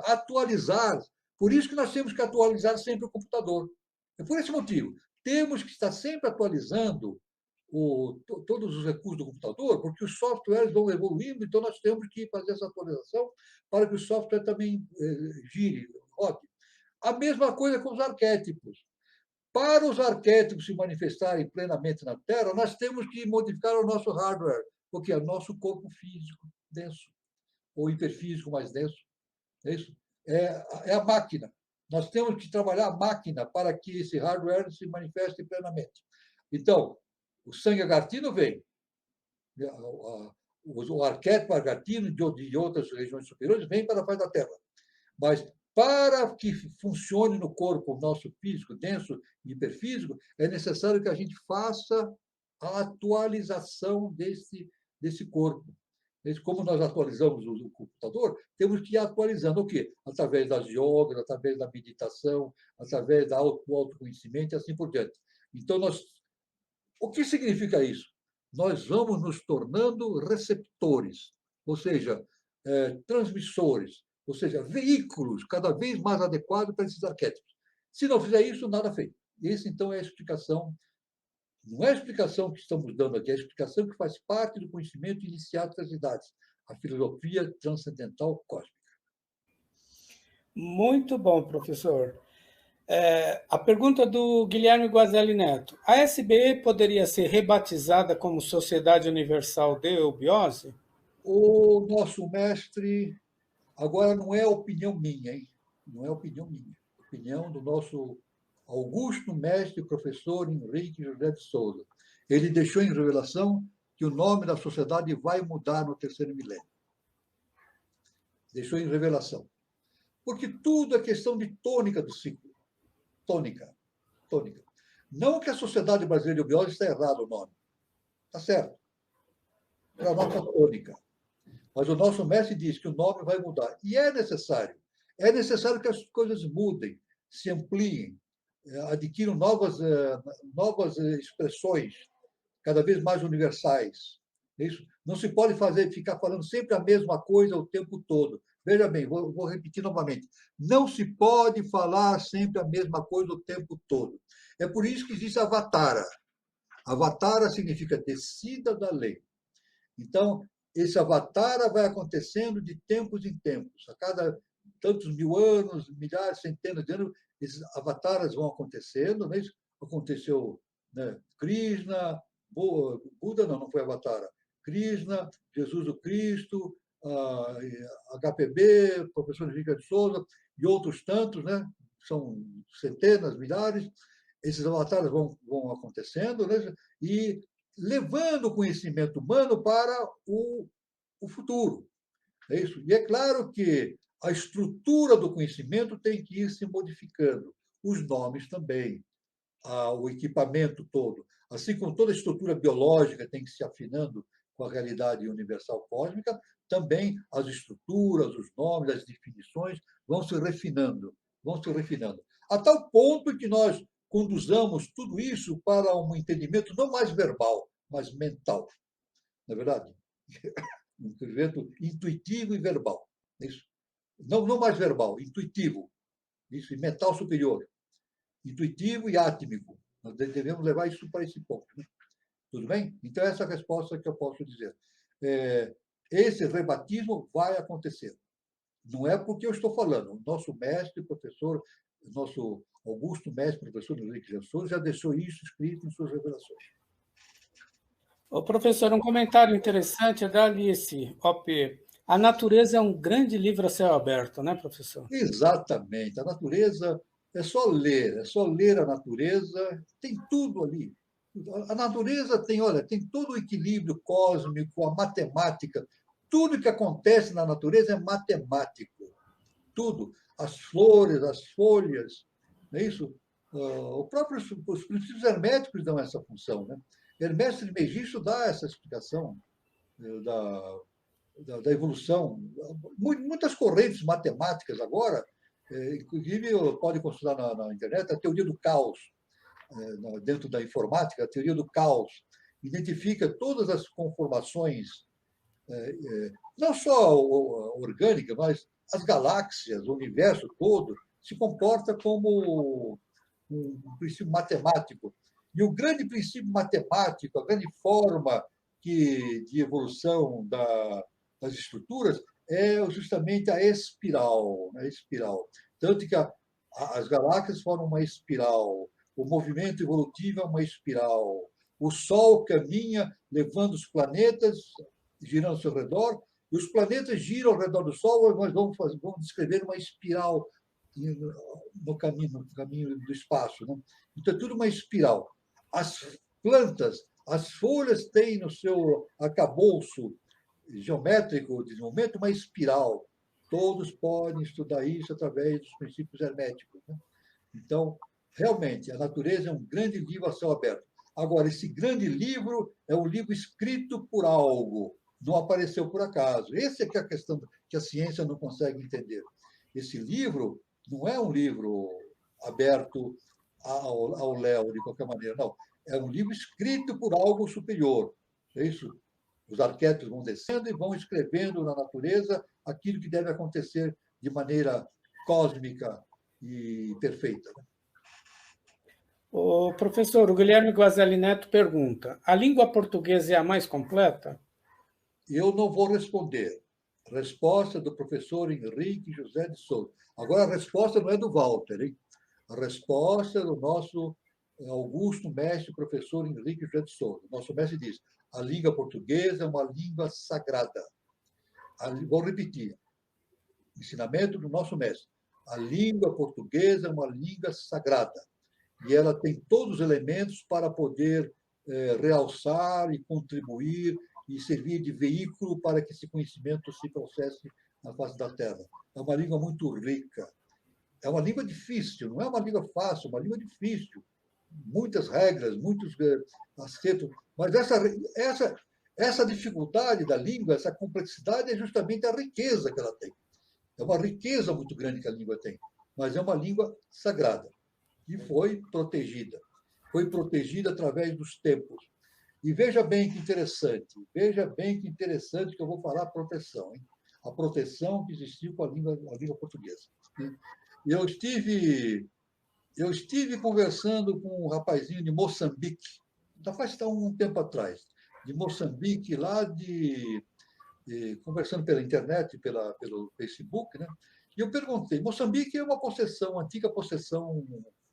atualizar. Por isso que nós temos que atualizar sempre o computador. É por esse motivo. Temos que estar sempre atualizando todos os recursos do computador, porque os softwares vão evoluindo, então nós temos que fazer essa atualização para que o software também gire, rode. A mesma coisa com os arquétipos. Para os arquétipos se manifestarem plenamente na Terra, nós temos que modificar o nosso hardware, porque é o nosso corpo físico denso, ou hiperfísico mais denso. É isso? É a máquina. Nós temos que trabalhar a máquina para que esse hardware se manifeste plenamente. Então, o sangue agartino vem, o arquétipo agartino de outras regiões superiores vem para a face da Terra. Mas para que funcione no corpo o nosso físico, denso e hiperfísico, é necessário que a gente faça a atualização desse corpo. Como nós atualizamos o computador, temos que ir atualizando o quê? Através das yogas, através da meditação, através do autoconhecimento e assim por diante. Então, o que significa isso? Nós vamos nos tornando receptores, ou seja, transmissores, ou seja, veículos cada vez mais adequados para esses arquétipos. Se não fizer isso, nada feito. Essa, então, é a explicação. Não é a explicação que estamos dando aqui, é a explicação que faz parte do conhecimento iniciado das idades, a filosofia transcendental cósmica. Muito bom, professor. A pergunta do Guilherme Guazelli Neto. A SBE poderia ser rebatizada como Sociedade Universal de Eubiose? O nosso mestre, agora não é opinião minha, hein? Não é opinião minha. Opinião do nosso augusto mestre professor Henrique José de Souza. Ele deixou em revelação que o nome da sociedade vai mudar no terceiro milênio. Deixou em revelação. Porque tudo é questão de tônica do ciclo. Tônica. Não que a Sociedade Brasileira de Eubiose está errado o nome. Está certo. para a nossa tônica. Mas o nosso mestre diz que o nome vai mudar. E é necessário. É necessário que as coisas mudem, se ampliem, adquiram novas expressões, cada vez mais universais. Isso não se pode ficar falando sempre a mesma coisa o tempo todo. Veja bem, vou repetir novamente. Não se pode falar sempre a mesma coisa o tempo todo. É por isso que existe a Avatara. Avatara significa descida da lei. Então, esse Avatara vai acontecendo de tempos em tempos. A cada tantos mil anos, milhares, centenas de anos, esses avataras vão acontecendo. Né? Aconteceu, né? Krishna, Buda não foi Avatara. Krishna, Jesus o Cristo, HPB, professor Henrique de Souza e outros tantos, né? São centenas, milhares. Esses avatares vão acontecendo, né? E levando o conhecimento humano para o futuro. É isso? E é claro que a estrutura do conhecimento tem que ir se modificando, os nomes também, o equipamento todo. Assim como toda a estrutura biológica tem que se afinando com a realidade universal cósmica, também as estruturas, os nomes, as definições vão se refinando, a tal ponto que nós conduzamos tudo isso para um entendimento não mais verbal, mas mental. Não é verdade? Um entendimento intuitivo e verbal. Isso. Não mais verbal, intuitivo. Isso, e mental superior. Intuitivo e átmico. Nós devemos levar isso para esse ponto. Né? Tudo bem? Então, essa é a resposta que eu posso dizer. Esse rebatismo vai acontecer. Não é porque eu estou falando. O nosso mestre, professor, nosso augusto mestre, professor Henrique de Souza, já deixou isso escrito em suas revelações. Ô, professor, um comentário interessante é da Alice OP. A natureza é um grande livro a céu aberto, né, professor? Exatamente. A natureza é só ler a natureza, tem tudo ali. A natureza tem todo o equilíbrio cósmico, a matemática. Tudo que acontece na natureza é matemático. Tudo. As flores, as folhas, não é isso? Os princípios herméticos dão essa função. Né? Hermes Trismegisto dá essa explicação da evolução. Muitas correntes matemáticas agora, inclusive pode consultar na internet a teoria do caos, dentro da informática, a teoria do caos identifica todas as conformações, não só orgânica, mas as galáxias, o universo todo, se comporta como um princípio matemático. E o grande princípio matemático, a grande forma de evolução das estruturas é justamente a espiral. A espiral. Tanto que as galáxias formam uma espiral, o movimento evolutivo é uma espiral, o Sol caminha levando os planetas, girando ao seu redor, e os planetas giram ao redor do Sol, nós vamos descrever uma espiral no caminho do espaço. Né? Então, é tudo uma espiral. As plantas, as folhas têm no seu arcabouço geométrico de desenvolvimento uma espiral. Todos podem estudar isso através dos princípios herméticos. Né? Então, realmente, a natureza é um grande livro a céu aberto. Agora, esse grande livro é um livro escrito por algo, não apareceu por acaso. Essa é que é a questão que a ciência não consegue entender. Esse livro não é um livro aberto ao léu, de qualquer maneira, não. É um livro escrito por algo superior. É isso? Os arquétipos vão descendo e vão escrevendo na natureza aquilo que deve acontecer de maneira cósmica e perfeita. O professor, o Guilherme Guazelli Neto pergunta: a língua portuguesa é a mais completa? Eu não vou responder. Resposta do professor Henrique José de Souza. Agora, a resposta não é do Walter, hein? A resposta é do nosso augusto mestre, professor Henrique José de Souza. Nosso mestre diz: a língua portuguesa é uma língua sagrada. Vou repetir. Ensinamento do nosso mestre. A língua portuguesa é uma língua sagrada. E ela tem todos os elementos para poder realçar e contribuir e servir de veículo para que esse conhecimento se processe na face da Terra. É uma língua muito rica. É uma língua difícil, não é uma língua fácil, é uma língua difícil. Muitas regras, muitos acertos. Mas Essa dificuldade da língua, essa complexidade, é justamente a riqueza que ela tem. É uma riqueza muito grande que a língua tem, mas é uma língua sagrada e foi protegida. Foi protegida através dos tempos. E veja bem que interessante que eu vou falar a proteção, hein? A proteção que existiu com a língua portuguesa. Eu estive conversando com um rapazinho de Moçambique, já faz um tempo atrás, de Moçambique, conversando pela internet, pelo Facebook, né? E eu perguntei, Moçambique é uma possessão, antiga possessão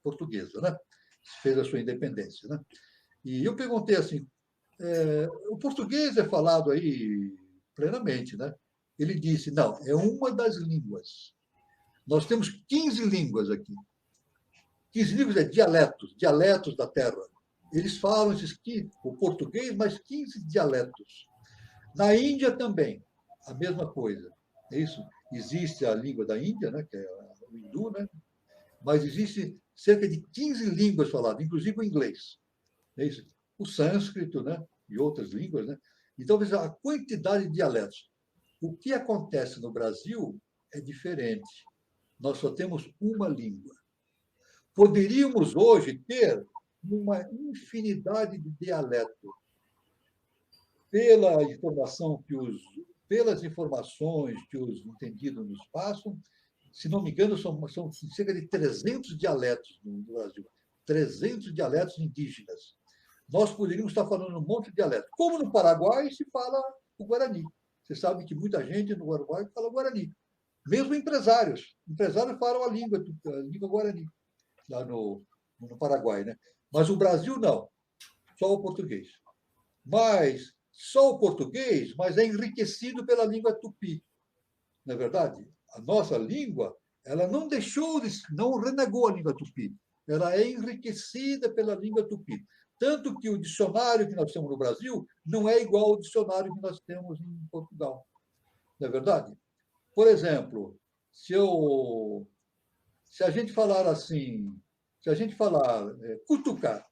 portuguesa, né? Fez a sua independência, né? E eu perguntei assim, o português é falado aí plenamente, né? Ele disse, não, é uma das línguas. Nós temos 15 línguas aqui. 15 línguas é dialetos, dialetos da terra. Eles falam o português, mais 15 dialetos. Na Índia também, a mesma coisa. É isso? Existe a língua da Índia, né, que é o hindu, né? Mas existe cerca de 15 línguas faladas, inclusive o inglês. É isso? O sânscrito, né? E outras línguas, né? Então, veja a quantidade de dialetos. O que acontece no Brasil é diferente. Nós só temos uma língua. Poderíamos hoje ter uma infinidade de dialetos pelas informações que os entendidos nos passam. Se não me engano, são cerca de 300 dialetos no Brasil, 300 dialetos indígenas. Nós poderíamos estar falando um monte de dialetos. Como no Paraguai se fala o Guarani. Você sabe que muita gente no Paraguai fala Guarani. Mesmo empresários. Empresários falam a língua Guarani, lá no Paraguai. Né? Mas o Brasil não. Só o português. Mas só o português, mas é enriquecido pela língua tupi. Não é verdade? A nossa língua, ela não renegou a língua tupi. Ela é enriquecida pela língua tupi. Tanto que o dicionário que nós temos no Brasil não é igual ao dicionário que nós temos em Portugal. Não é verdade? Por exemplo, se a gente falar assim, se a gente falar cutucar,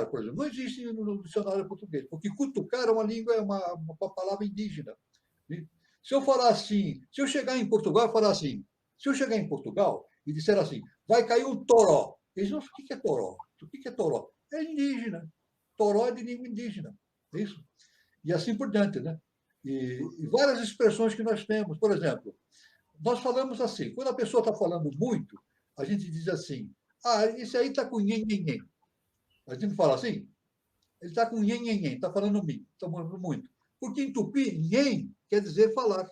por exemplo, não existe no dicionário português, porque cutucar é uma língua, é uma palavra indígena. Se eu falar assim, se eu chegar em Portugal e falar assim, se eu chegar em Portugal e disser assim, vai cair um toró, eles não, o que é toró? O que é toró? É indígena. Toró é de língua indígena. É isso? E assim por diante, né? E várias expressões que nós temos. Por exemplo, nós falamos assim, quando a pessoa está falando muito, a gente diz assim, esse aí está com nhen. A gente não fala assim? Ele está com nhen, está falando muito, está falando muito. Porque em tupi, nhen quer dizer falar.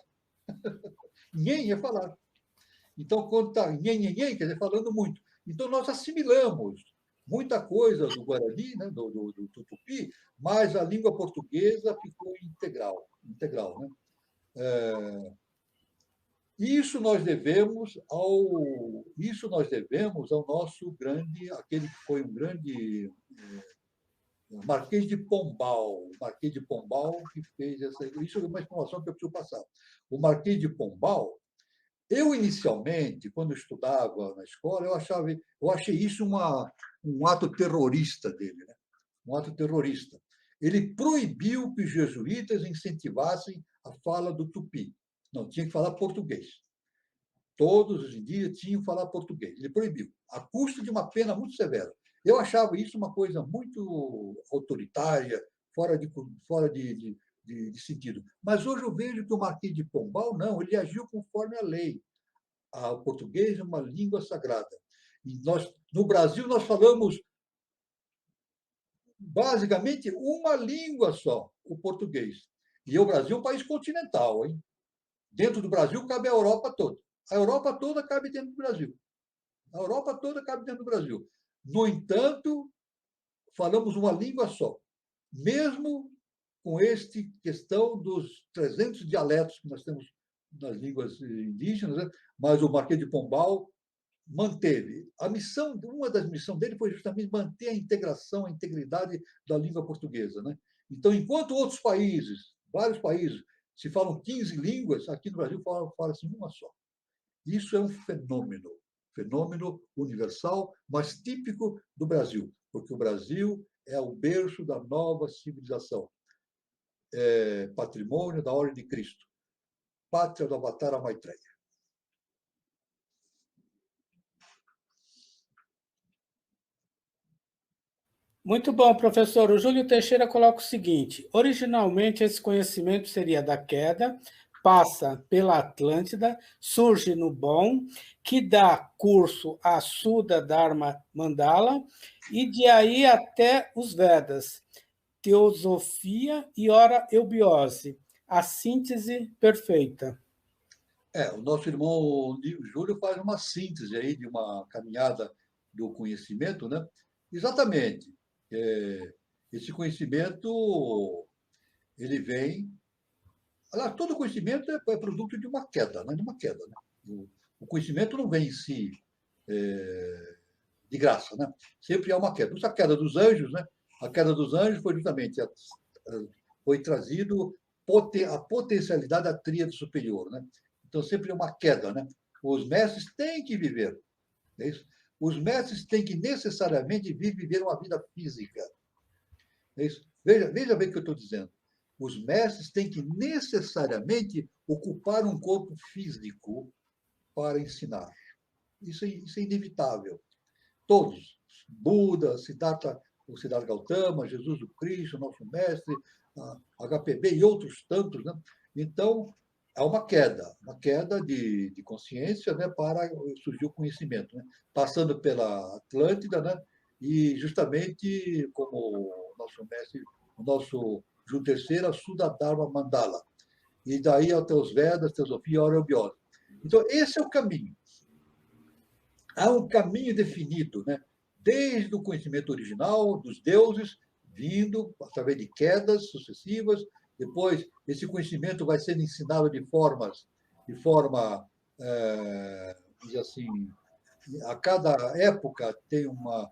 Nhen é falar. Então, quando está nhen, quer dizer falando muito. Então, nós assimilamos muita coisa do Guarani, né, do tupi, mas a língua portuguesa ficou integral. Né? Isso nós devemos ao nosso grande, aquele que foi um grande Marquês de Pombal. O Marquês de Pombal que fez essa. Isso é uma informação que eu preciso passar. O Marquês de Pombal, eu inicialmente, quando eu estudava na escola, eu achei isso um ato terrorista dele, né? Um ato terrorista. Ele proibiu que os jesuítas incentivassem a fala do tupi. Não, tinha que falar português. Todos os indígenas tinham que falar português. Ele proibiu, a custo de uma pena muito severa. Eu achava isso uma coisa muito autoritária, fora de sentido. Mas hoje eu vejo que o Marquês de Pombal, não, ele agiu conforme a lei. O português é uma língua sagrada. E no Brasil, nós falamos basicamente uma língua só, o português. E o Brasil é um país continental, hein? Dentro do Brasil cabe a Europa toda. A Europa toda cabe dentro do Brasil. A Europa toda cabe dentro do Brasil. No entanto, falamos uma língua só. Mesmo com esta questão dos 300 dialetos que nós temos nas línguas indígenas, né? Mas o Marquês de Pombal manteve. Uma das missões dele foi justamente manter a integração, a integridade da língua portuguesa. Né? Então, enquanto outros países, vários países, se falam 15 línguas, aqui no Brasil fala-se uma só. Isso é um fenômeno universal, mas típico do Brasil, porque o Brasil é o berço da nova civilização. patrimônio da Ordem de Cristo, Pátria do Avatara Maitreya. Muito bom, professor. O Júlio Teixeira coloca o seguinte: originalmente esse conhecimento seria da queda, passa pela Atlântida, surge no Bom, que dá curso à Suda Dharma Mandala, e de aí até os Vedas, teosofia e ora eubiose, a síntese perfeita. O nosso irmão Júlio faz uma síntese aí de uma caminhada do conhecimento, né? Exatamente. Esse conhecimento, ele vem... Todo conhecimento é produto de uma queda, né? De uma queda, né? O conhecimento não vem em si de graça, né? Sempre há uma queda. Isso é a queda dos anjos, né? A queda dos anjos foi justamente foi trazido a potencialidade da tríade superior, né? Então sempre é uma queda, né? Os mestres têm que viver, é isso? Os mestres têm que necessariamente viver uma vida física, é isso? Veja bem o que eu estou dizendo. Os mestres têm que necessariamente ocupar um corpo físico para ensinar. Isso é inevitável. Todos, Buda, o Siddhartha Gautama, Jesus o Cristo, nosso mestre, a HPB e outros tantos, né? Então, há uma queda de consciência, né, para surgir o conhecimento, né? Passando pela Atlântida, né? E justamente como o nosso mestre, o nosso Júlio Terceiro, a Suddharma Mandala. E daí até os Vedas, Teosofia e Aureobiose. Então, esse é o caminho. Há um caminho definido, né? Desde o conhecimento original dos deuses, vindo através de quedas sucessivas. Depois, esse conhecimento vai sendo ensinado de forma, assim, a cada época tem um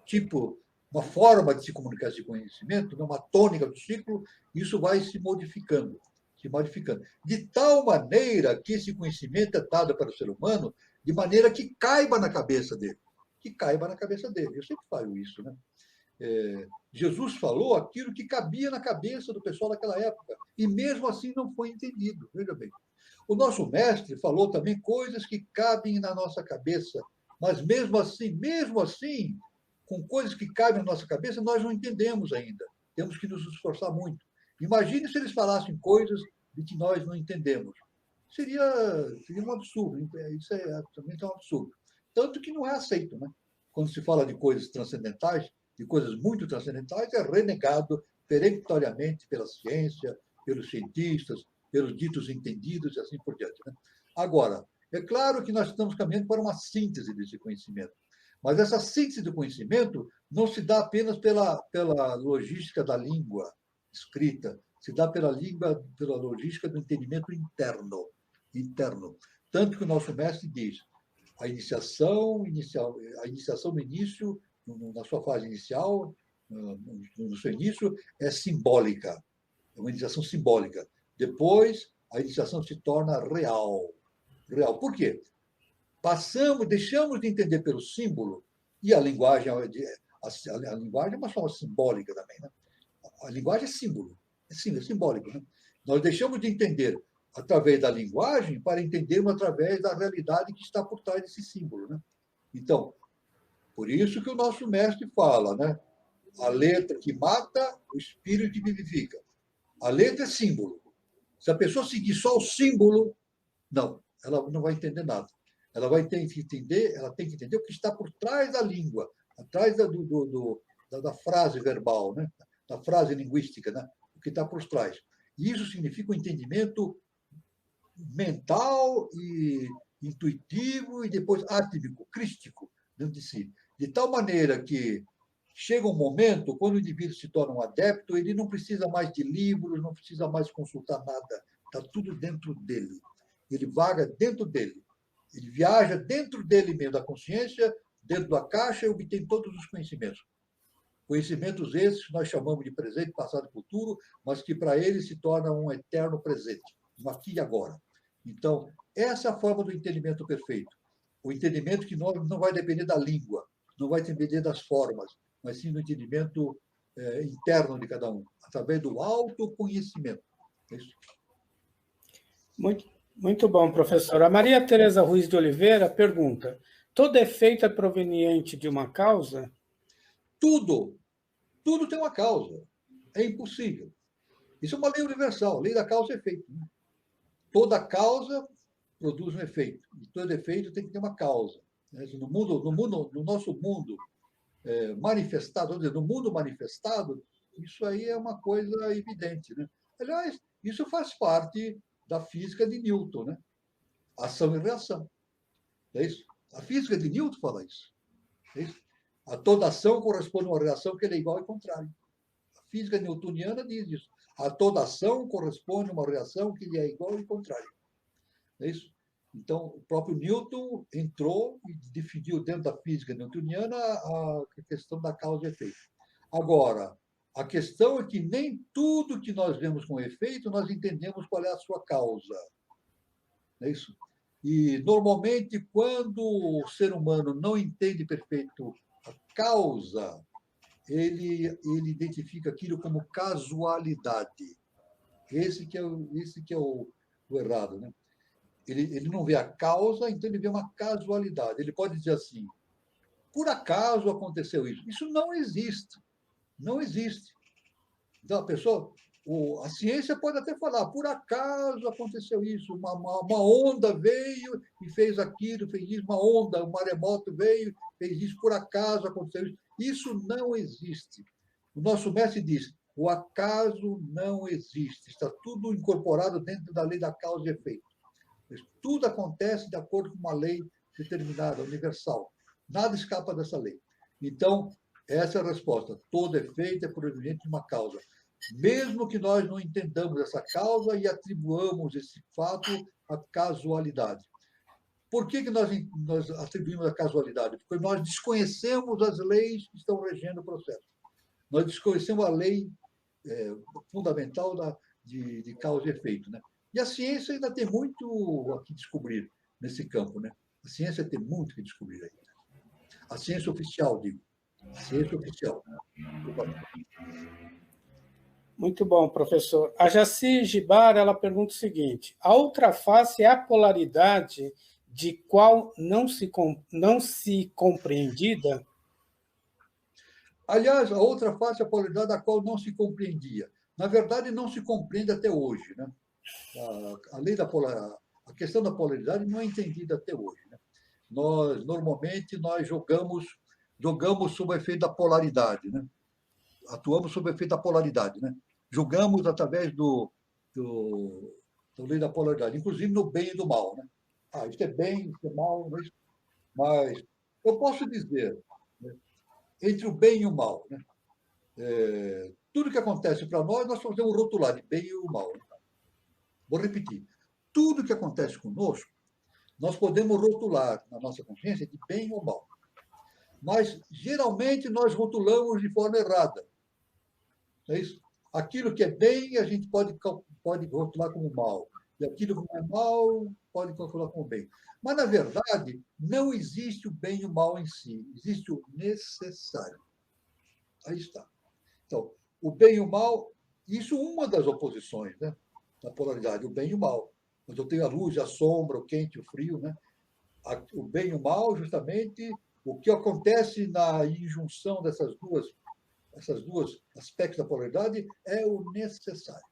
tipo, uma forma de se comunicar esse conhecimento, uma tônica do ciclo, isso vai se modificando, de tal maneira que esse conhecimento é dado para o ser humano de maneira que caiba na cabeça dele. Eu sempre falo isso, né? Jesus falou aquilo que cabia na cabeça do pessoal daquela época, e mesmo assim não foi entendido. Veja bem. O nosso mestre falou também coisas que cabem na nossa cabeça, mas mesmo assim, com coisas que cabem na nossa cabeça, nós não entendemos ainda. Temos que nos esforçar muito. Imagine se eles falassem coisas de que nós não entendemos. Seria um absurdo. Isso é também um absurdo. Tanto que não é aceito, né? Quando se fala de coisas transcendentais, de coisas muito transcendentais, é renegado peremptoriamente pela ciência, pelos cientistas, pelos ditos entendidos e assim por diante, né? Agora, é claro que nós estamos caminhando para uma síntese desse conhecimento. Mas essa síntese do conhecimento não se dá apenas pela logística da língua escrita, se dá pela logística do entendimento interno. Tanto que o nosso mestre diz, a iniciação no início, na sua fase inicial, no seu início, é simbólica, é uma iniciação simbólica. Depois, a iniciação se torna real. Por quê? Deixamos de entender pelo símbolo, e a linguagem é uma forma simbólica também, né? A linguagem é símbolo, é simbólico, né? Nós deixamos de entender através da linguagem para entendermos através da realidade que está por trás desse símbolo, né? Então, por isso que o nosso mestre fala, né? A letra que mata, o espírito que vivifica. A letra é símbolo. Se a pessoa seguir só o símbolo, não, ela não vai entender nada. Ela tem que entender o que está por trás da língua, atrás da frase verbal, né? Da frase linguística, né? O que está por trás. E isso significa um entendimento mental e intuitivo e depois átmico, crístico, dentro de si. De tal maneira que chega um momento, quando o indivíduo se torna um adepto, ele não precisa mais de livros, não precisa mais consultar nada. Está tudo dentro dele. Ele vaga dentro dele. Ele viaja dentro dele mesmo, da consciência, dentro da caixa, e obtém todos os conhecimentos. Conhecimentos esses que nós chamamos de presente, passado e futuro, mas que para ele se torna um eterno presente, um aqui e agora. Então, essa é a forma do entendimento perfeito. O entendimento que não vai depender da língua, não vai depender das formas, mas sim do entendimento interno de cada um, através do autoconhecimento. É isso. Muito bom, professor. A Maria Tereza Ruiz de Oliveira pergunta: todo efeito é proveniente de uma causa? Tudo tem uma causa. É impossível. Isso é uma lei universal, lei da causa e efeito. Né? Toda causa produz um efeito. E todo efeito tem que ter uma causa. No nosso mundo manifestado, no mundo manifestado, isso aí é uma coisa evidente. Né? Aliás, isso faz parte da física de Newton, né? Ação e reação. É isso? A física de Newton fala isso. É isso? A toda ação corresponde a uma reação que é igual e contrária. A física newtoniana diz isso. A toda ação corresponde a uma reação que lhe é igual e contrária. É isso? Então, o próprio Newton entrou e definiu dentro da física newtoniana a questão da causa e efeito. Agora, a questão é que nem tudo que nós vemos com efeito nós entendemos qual é a sua causa. É isso? E, normalmente, quando o ser humano não entende perfeito a causa, ele identifica aquilo como casualidade. Esse que é o errado, né? Ele não vê a causa, então ele vê uma casualidade. Ele pode dizer assim, por acaso aconteceu isso. Isso não existe. Não existe. Então, a ciência pode até falar, por acaso aconteceu isso, uma onda veio e fez aquilo, fez isso, uma onda, um maremoto veio, fez isso, por acaso aconteceu isso. Isso não existe. O nosso mestre diz, o acaso não existe, está tudo incorporado dentro da lei da causa e efeito. Tudo acontece de acordo com uma lei determinada, universal. Nada escapa dessa lei. Então, essa é a resposta. Todo efeito é proveniente de uma causa. Mesmo que nós não entendamos essa causa e atribuamos esse fato à casualidade. Por que nós atribuímos a casualidade? Porque nós desconhecemos as leis que estão regendo o processo. Nós desconhecemos a lei fundamental de causa e efeito. Né? E a ciência ainda tem muito a que descobrir nesse campo. Né? A ciência tem muito que descobrir ainda. A ciência oficial, digo. A ciência oficial. Muito bom, professor. A Jaci Gibar, ela pergunta o seguinte: a outra face é a polaridade de qual não se compreendida? Aliás, a outra face é a polaridade da qual não se compreendia. Na verdade, não se compreende até hoje. Né? A lei da a questão da polaridade não é entendida até hoje. Né? Normalmente, nós jogamos sob o efeito da polaridade. Né? Atuamos sob o efeito da polaridade. Né? Julgamos através da lei da polaridade, inclusive no bem e do mal. Né? Isso é bem, isso é mal, mas eu posso dizer, né, entre o bem e o mal, né? Tudo que acontece para nós podemos rotular de bem e o mal. Né? Vou repetir. Tudo que acontece conosco, nós podemos rotular na nossa consciência de bem ou mal. Mas, geralmente, nós rotulamos de forma errada. É isso? Aquilo que é bem, a gente pode rotular como mal. E aquilo que não é mal, pode rotular como bem. Mas, na verdade, não existe o bem e o mal em si. Existe o necessário. Aí está. Então, o bem e o mal, isso é uma das oposições, né? Da polaridade, o bem e o mal. Mas eu tenho a luz, a sombra, o quente, o frio, né? O bem e o mal, justamente, o que acontece na injunção dessas duas aspectos da polaridade é o necessário.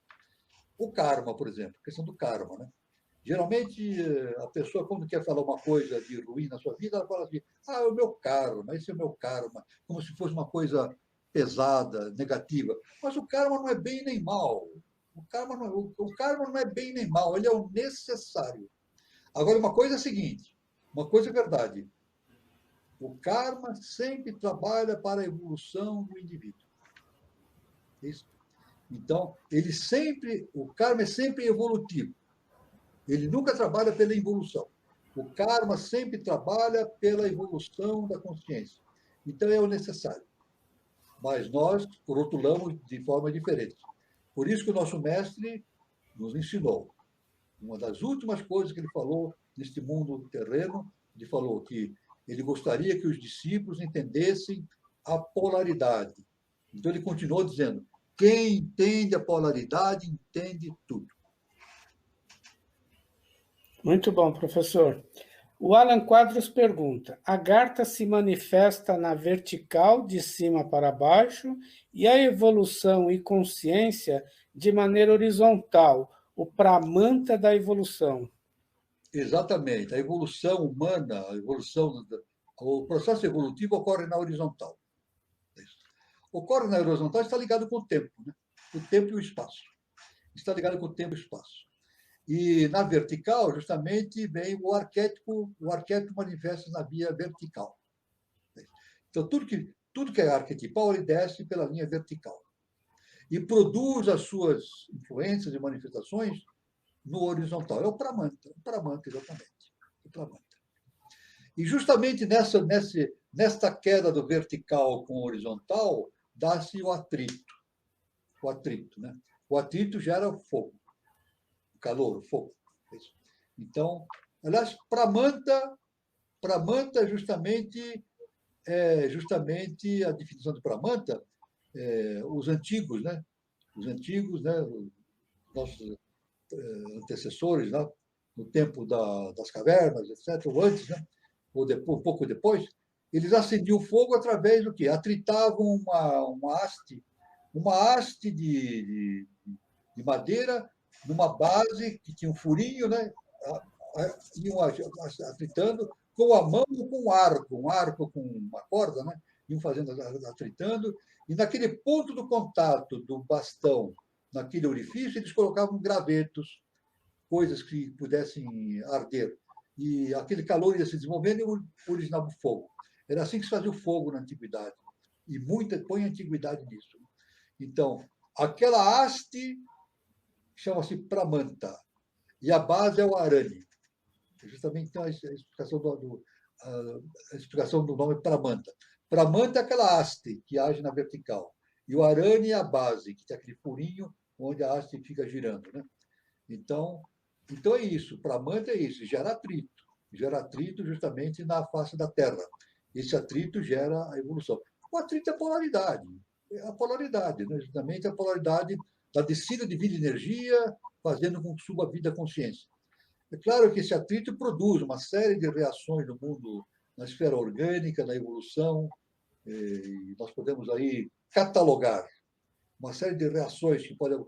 O karma, por exemplo, a questão do karma, né? Geralmente, a pessoa, quando quer falar uma coisa de ruim na sua vida, ela fala assim, é o meu karma, esse é o meu karma, como se fosse uma coisa pesada, negativa. Mas o karma não é bem nem mal. O karma não é bem nem mal, ele é o necessário. Agora, uma coisa é a seguinte, uma coisa é verdade, o karma sempre trabalha para a evolução do indivíduo. Isso. Então, o karma é sempre evolutivo. Ele nunca trabalha pela involução. O karma sempre trabalha pela evolução da consciência. Então, é o necessário. Mas nós rotulamos de forma diferente. Por isso que o nosso mestre nos ensinou. Uma das últimas coisas que ele falou neste mundo terreno, ele falou que ele gostaria que os discípulos entendessem a polaridade. Então, ele continuou dizendo: quem entende a polaridade entende tudo. Muito bom, professor. O Alan Quadros pergunta: a Agartha se manifesta na vertical, de cima para baixo, e a evolução e consciência de maneira horizontal, o Pramanta da evolução. Exatamente. A evolução humana, o processo evolutivo ocorre na horizontal. Ocorre na horizontal, está ligado com o tempo, né? O tempo e o espaço. Está ligado com o tempo e o espaço. E na vertical, justamente, vem o arquétipo manifesta na via vertical. Então, tudo que é arquetipal, ele desce pela linha vertical. E produz as suas influências e manifestações no horizontal. É o Pramanta, exatamente. O Pramanta. E justamente nesta queda do vertical com o horizontal, dá-se o atrito. O atrito, né? O atrito gera o fogo, o calor, o fogo. Então, aliás, Pramanta justamente a definição de Pramanta, os antigos, né? Os nossos antecessores, né? No tempo das cavernas, etc., ou antes, né? Ou depois, um pouco depois, eles acendiam o fogo através do quê? Atritavam uma haste de madeira numa base que tinha um furinho, né? Iam atritando com a mão ou com um arco com uma corda, né? Iam fazendo, atritando, e naquele ponto do contato do bastão, naquele orifício, eles colocavam gravetos, coisas que pudessem arder. E aquele calor ia se desenvolvendo e originava o fogo. Era assim que se fazia o fogo na antiguidade. E põe a antiguidade nisso. Então, aquela haste chama-se Pramanta. E a base é o arame. Justamente então, a explicação do nome Pramanta. Pramanta é aquela haste que age na vertical. E o arame é a base, que tem aquele furinho onde a haste fica girando. Né? Então é isso. Pramanta é isso. Gera atrito. Gera atrito justamente na face da Terra. Esse atrito gera a evolução. O atrito é a polaridade. É a polaridade, né? Justamente a polaridade da descida de vida e energia, fazendo com que suba a vida a consciência. É claro que esse atrito produz uma série de reações no mundo, na esfera orgânica, na evolução, e nós podemos aí catalogar uma série de reações que podem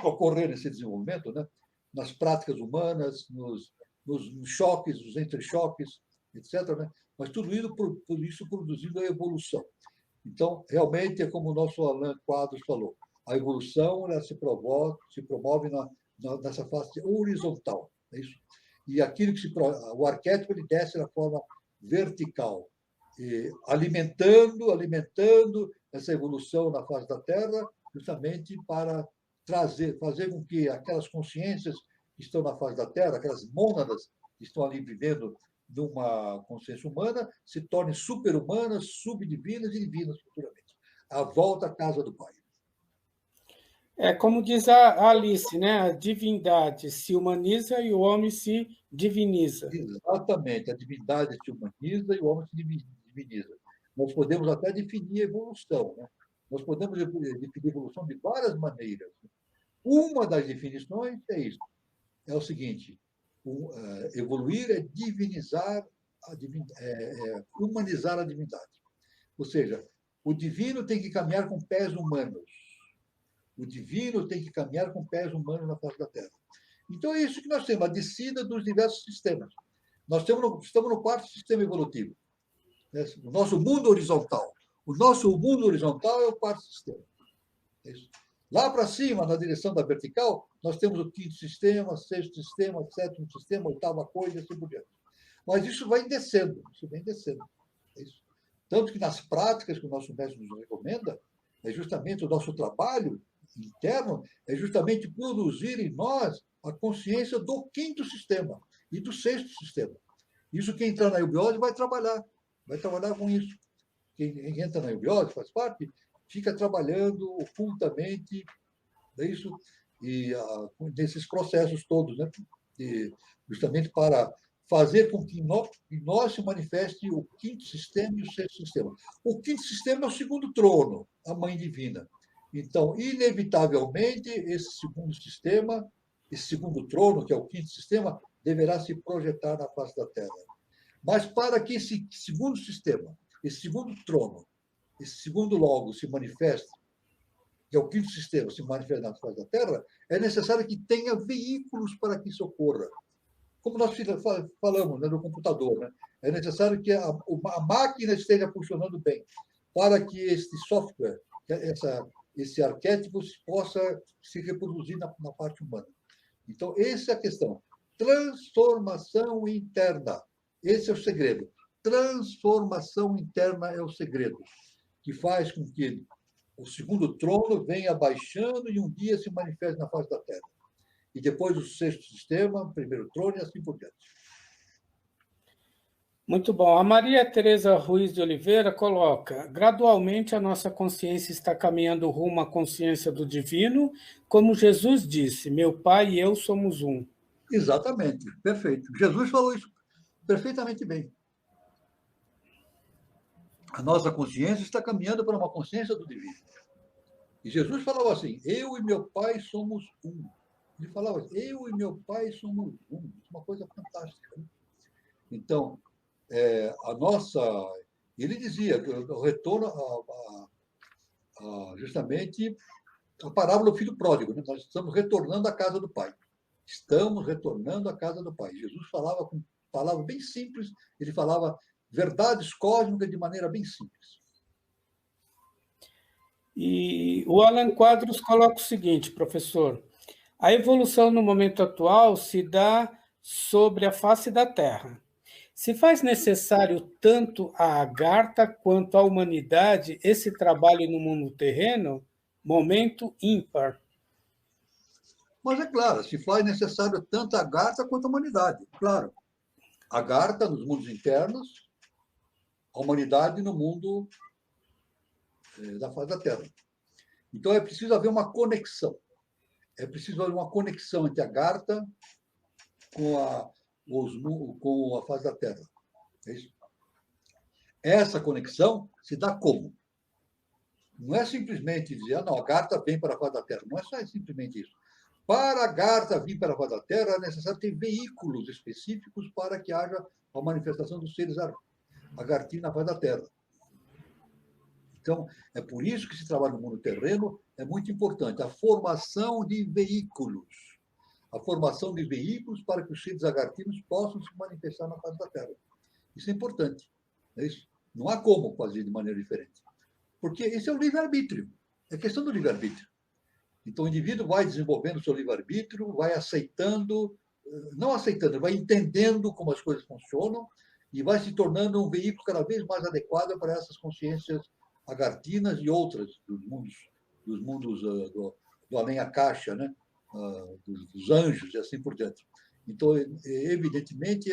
ocorrer nesse desenvolvimento, né? Nas práticas humanas, nos choques, nos entrechoques, etc. Né? Mas tudo isso produzindo a evolução. Então, realmente, é como o nosso Alan Quadros falou, a evolução ela se promove nessa face horizontal. É isso? E aquilo o arquétipo ele desce na forma vertical, alimentando essa evolução na face da Terra, justamente para fazer com que aquelas consciências que estão na face da Terra, aquelas mônadas que estão ali vivendo numa consciência humana, se tornem super-humanas, subdivinas e divinas futuramente. A volta à casa do Pai. É como diz a Alice, né? A divindade se humaniza e o homem se diviniza. Exatamente. A divindade se humaniza e o homem se diviniza. Nós podemos até definir a evolução. Né? Nós podemos definir a evolução de várias maneiras. Uma das definições é isso. É o seguinte: evoluir é divinizar, humanizar a divindade. Ou seja, o divino tem que caminhar com pés humanos. O divino tem que caminhar com pés humanos na face da Terra. Então é isso que nós temos, a descida dos diversos sistemas. Nós estamos no quarto sistema evolutivo. Né? O nosso mundo horizontal. O nosso mundo horizontal é o quarto sistema. É isso. Lá para cima, na direção da vertical, nós temos o quinto sistema, sexto sistema, sétimo sistema, oitava coisa, assim por diante. Mas isso vai descendo, É isso. Tanto que nas práticas que o nosso mestre nos recomenda, é justamente o nosso trabalho interno, é justamente produzir em nós a consciência do quinto sistema e do sexto sistema. Isso quem entrar na eubiose vai trabalhar com isso. Quem entra na eubiose, faz parte, fica trabalhando ocultamente, é isso, e nesses processos todos, né? Justamente para fazer com que nós se manifeste o quinto sistema e o sexto sistema. O quinto sistema é o segundo trono, a Mãe Divina. Então, inevitavelmente, esse segundo trono, que é o quinto sistema, deverá se projetar na face da Terra. Mas para que esse segundo sistema, esse segundo trono, esse segundo logo se manifeste, que é o quinto sistema, se manifeste na face da Terra, é necessário que tenha veículos para que isso ocorra. Como nós falamos, né, no computador, né? É necessário que a máquina esteja funcionando bem, para que este software, esse arquétipo, possa se reproduzir na parte humana. Então, essa é a questão. Transformação interna. Esse é o segredo. Transformação interna é o segredo, que faz com que o segundo trono venha baixando e um dia se manifeste na face da Terra. E depois o sexto sistema, primeiro trono e assim por diante. Muito bom. A Maria Tereza Ruiz de Oliveira coloca: gradualmente a nossa consciência está caminhando rumo à consciência do divino, como Jesus disse, meu Pai e eu somos um. Exatamente, perfeito. Jesus falou isso perfeitamente bem. A nossa consciência está caminhando para uma consciência do divino. E Jesus falava assim, eu e meu Pai somos um. Ele falava assim, eu e meu Pai somos um. Isso é uma coisa fantástica. Né? Então, a nossa... Ele dizia que o retorno justamente a parábola do filho pródigo. Né? Nós estamos retornando à casa do Pai. Estamos retornando à casa do Pai. Jesus falava com palavras bem simples, ele falava verdades cósmicas de maneira bem simples. E o Alan Quadros coloca o seguinte, professor: a evolução no momento atual se dá sobre a face da Terra. Se faz necessário tanto a Agartha quanto à humanidade esse trabalho no mundo terreno, momento ímpar. Mas é claro, se faz necessário tanto a Agartha quanto a humanidade. Claro, a Agartha nos mundos internos, a humanidade no mundo da face da Terra. Então é preciso haver uma conexão. É preciso haver uma conexão entre a Agartha com a face da Terra. É isso? Essa conexão se dá como? Não é simplesmente dizer, não, a Agartha vem para a face da Terra. Não é só simplesmente isso. Para a Agartha vir para a face da Terra, é necessário ter veículos específicos para que haja a manifestação dos seres agartinos na face da Terra. Então, é por isso que esse trabalho no mundo terreno é muito importante. A formação de veículos. A formação de veículos para que os seres agartinos possam se manifestar na face da Terra. Isso é importante. É isso? Não há como fazer de maneira diferente. Porque esse é o livre-arbítrio. É questão do livre-arbítrio. Então, o indivíduo vai desenvolvendo o seu livre-arbítrio, vai aceitando, não aceitando, vai entendendo como as coisas funcionam e vai se tornando um veículo cada vez mais adequado para essas consciências agartinas e outras dos mundos do além-a-caixa, né? Dos anjos e assim por diante. Então, evidentemente,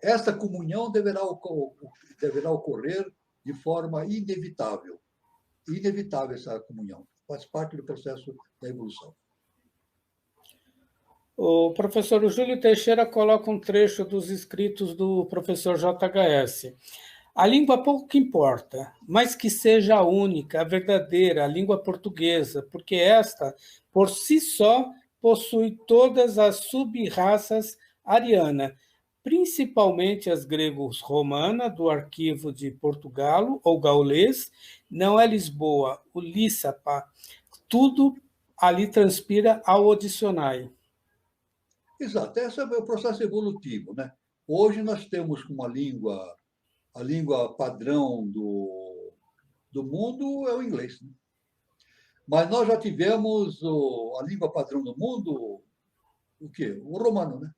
esta comunhão deverá ocorrer de forma inevitável. Inevitável essa comunhão. Faz parte do processo da evolução. O professor Júlio Teixeira coloca um trecho dos escritos do professor JHS. A língua pouco importa, mas que seja a única, a verdadeira, a língua portuguesa, porque esta, por si só, possui todas as sub-raças arianas, principalmente as gregos-romana, do arquivo de Portugalo, ou gaulês, não é Lisboa, o Líssapa, tudo ali transpira ao dicionário. Exato, esse é o processo evolutivo, né? Hoje nós temos uma língua, a língua padrão do mundo é o inglês, né? Mas nós já tivemos a língua padrão do mundo, o quê? O romano, né?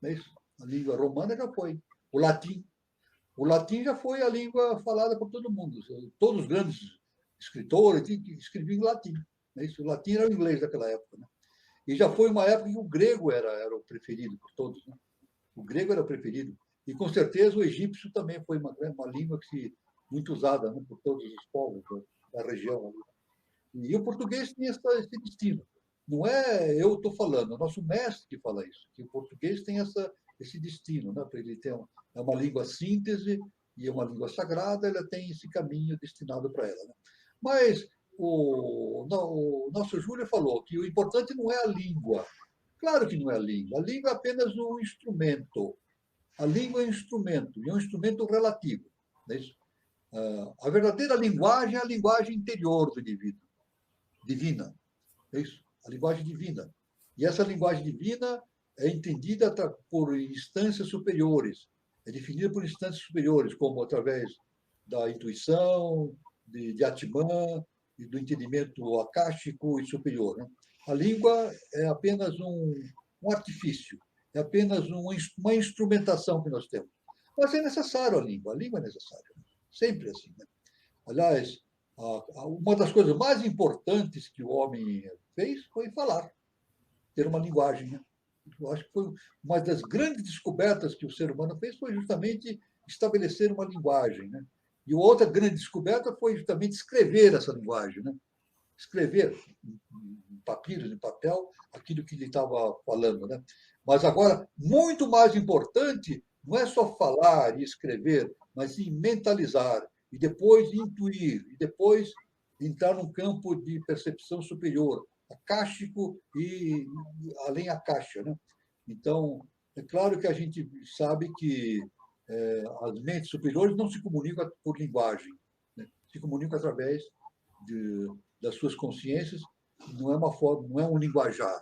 Não é isso? A língua romana já foi. O latim. O latim já foi a língua falada por todo mundo. Todos os grandes escritores escreviam em latim. Não é isso? O latim era o inglês daquela época, né? E já foi uma época que o grego era o preferido por todos, né? O grego era o preferido. E, com certeza, o egípcio também foi uma língua muito usada, né, por todos os povos da região. E o português tinha esse destino. Não é eu estou falando, é o nosso mestre que fala isso, que o português tem esse destino, né? Para ele ter é uma língua síntese e é uma língua sagrada, ela tem esse caminho destinado para ela. Né? Mas o nosso Júlio falou que o importante não é a língua. Claro que não é a língua é apenas um instrumento. A língua é um instrumento, e é um instrumento relativo. Não é isso? A verdadeira linguagem é a linguagem interior do indivíduo, divina. É isso? A linguagem divina. E essa linguagem divina é entendida por instâncias superiores, é definida por instâncias superiores, como através da intuição, de Atman, e do entendimento acástico e superior. Né? A língua é apenas um artifício, é apenas uma instrumentação que nós temos. Mas é necessário a língua é necessária, sempre assim. Né? Aliás, uma das coisas mais importantes que o homem fez foi falar, ter uma linguagem. Né? Eu acho que foi uma das grandes descobertas que o ser humano fez foi justamente estabelecer uma linguagem. Né? E outra grande descoberta foi justamente escrever essa linguagem. Né? Escrever em papiros, em papel, aquilo que ele estava falando. Né? Mas agora, muito mais importante, não é só falar e escrever, mas sim mentalizar, e depois intuir, e depois entrar num campo de percepção superior, acástico e além acástico. Né? Então, é claro que a gente sabe que as mentes superiores não se comunicam por linguagem, né? Se comunicam através das suas consciências, não é uma forma, não é um linguajar,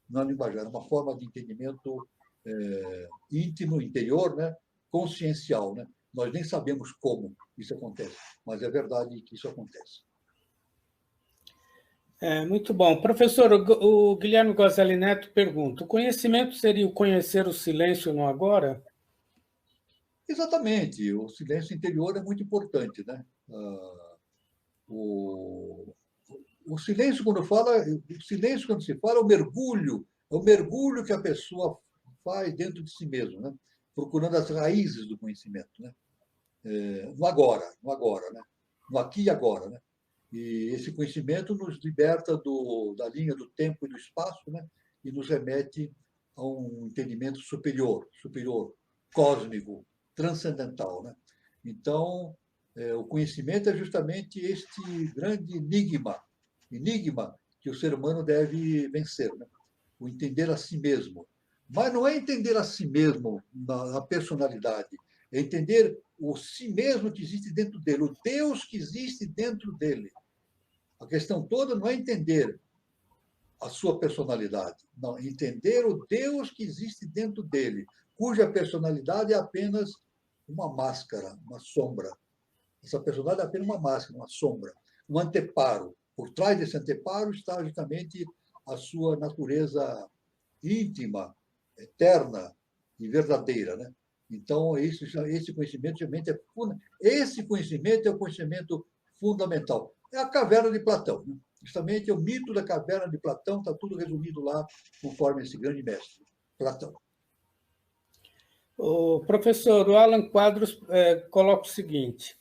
não é um linguajar, é uma forma de entendimento íntimo, interior, né? Consciencial. Né? Nós nem sabemos como isso acontece, mas é verdade que isso acontece. Muito bom. Professor, o Guilherme Gozeli Neto pergunta, o conhecimento seria o conhecer o silêncio no agora? Exatamente. O silêncio interior é muito importante. Né? O silêncio, o silêncio, quando se fala, é o mergulho que a pessoa faz dentro de si mesmo, né? Procurando as raízes do conhecimento. Né? No agora, né? No aqui e agora. Né? E esse conhecimento nos liberta da linha do tempo e do espaço, né? E nos remete a um entendimento superior, cósmico, transcendental. Né? Então, o conhecimento é justamente este grande enigma que o ser humano deve vencer, né? O entender a si mesmo. Mas não é entender a si mesmo na personalidade, é entender o si mesmo que existe dentro dele, o Deus que existe dentro dele. A questão toda não é entender a sua personalidade, não, entender o Deus que existe dentro dele, cuja personalidade é apenas uma máscara, uma sombra. Essa personalidade é apenas uma máscara, uma sombra, um anteparo. Por trás desse anteparo está justamente a sua natureza íntima, eterna e verdadeira. Né? Então, esse conhecimento realmente esse conhecimento é o conhecimento fundamental. É a caverna de Platão. Né? Justamente é o mito da caverna de Platão, está tudo resumido lá, conforme esse grande mestre, Platão. O professor, o Alan Quadros coloca o seguinte,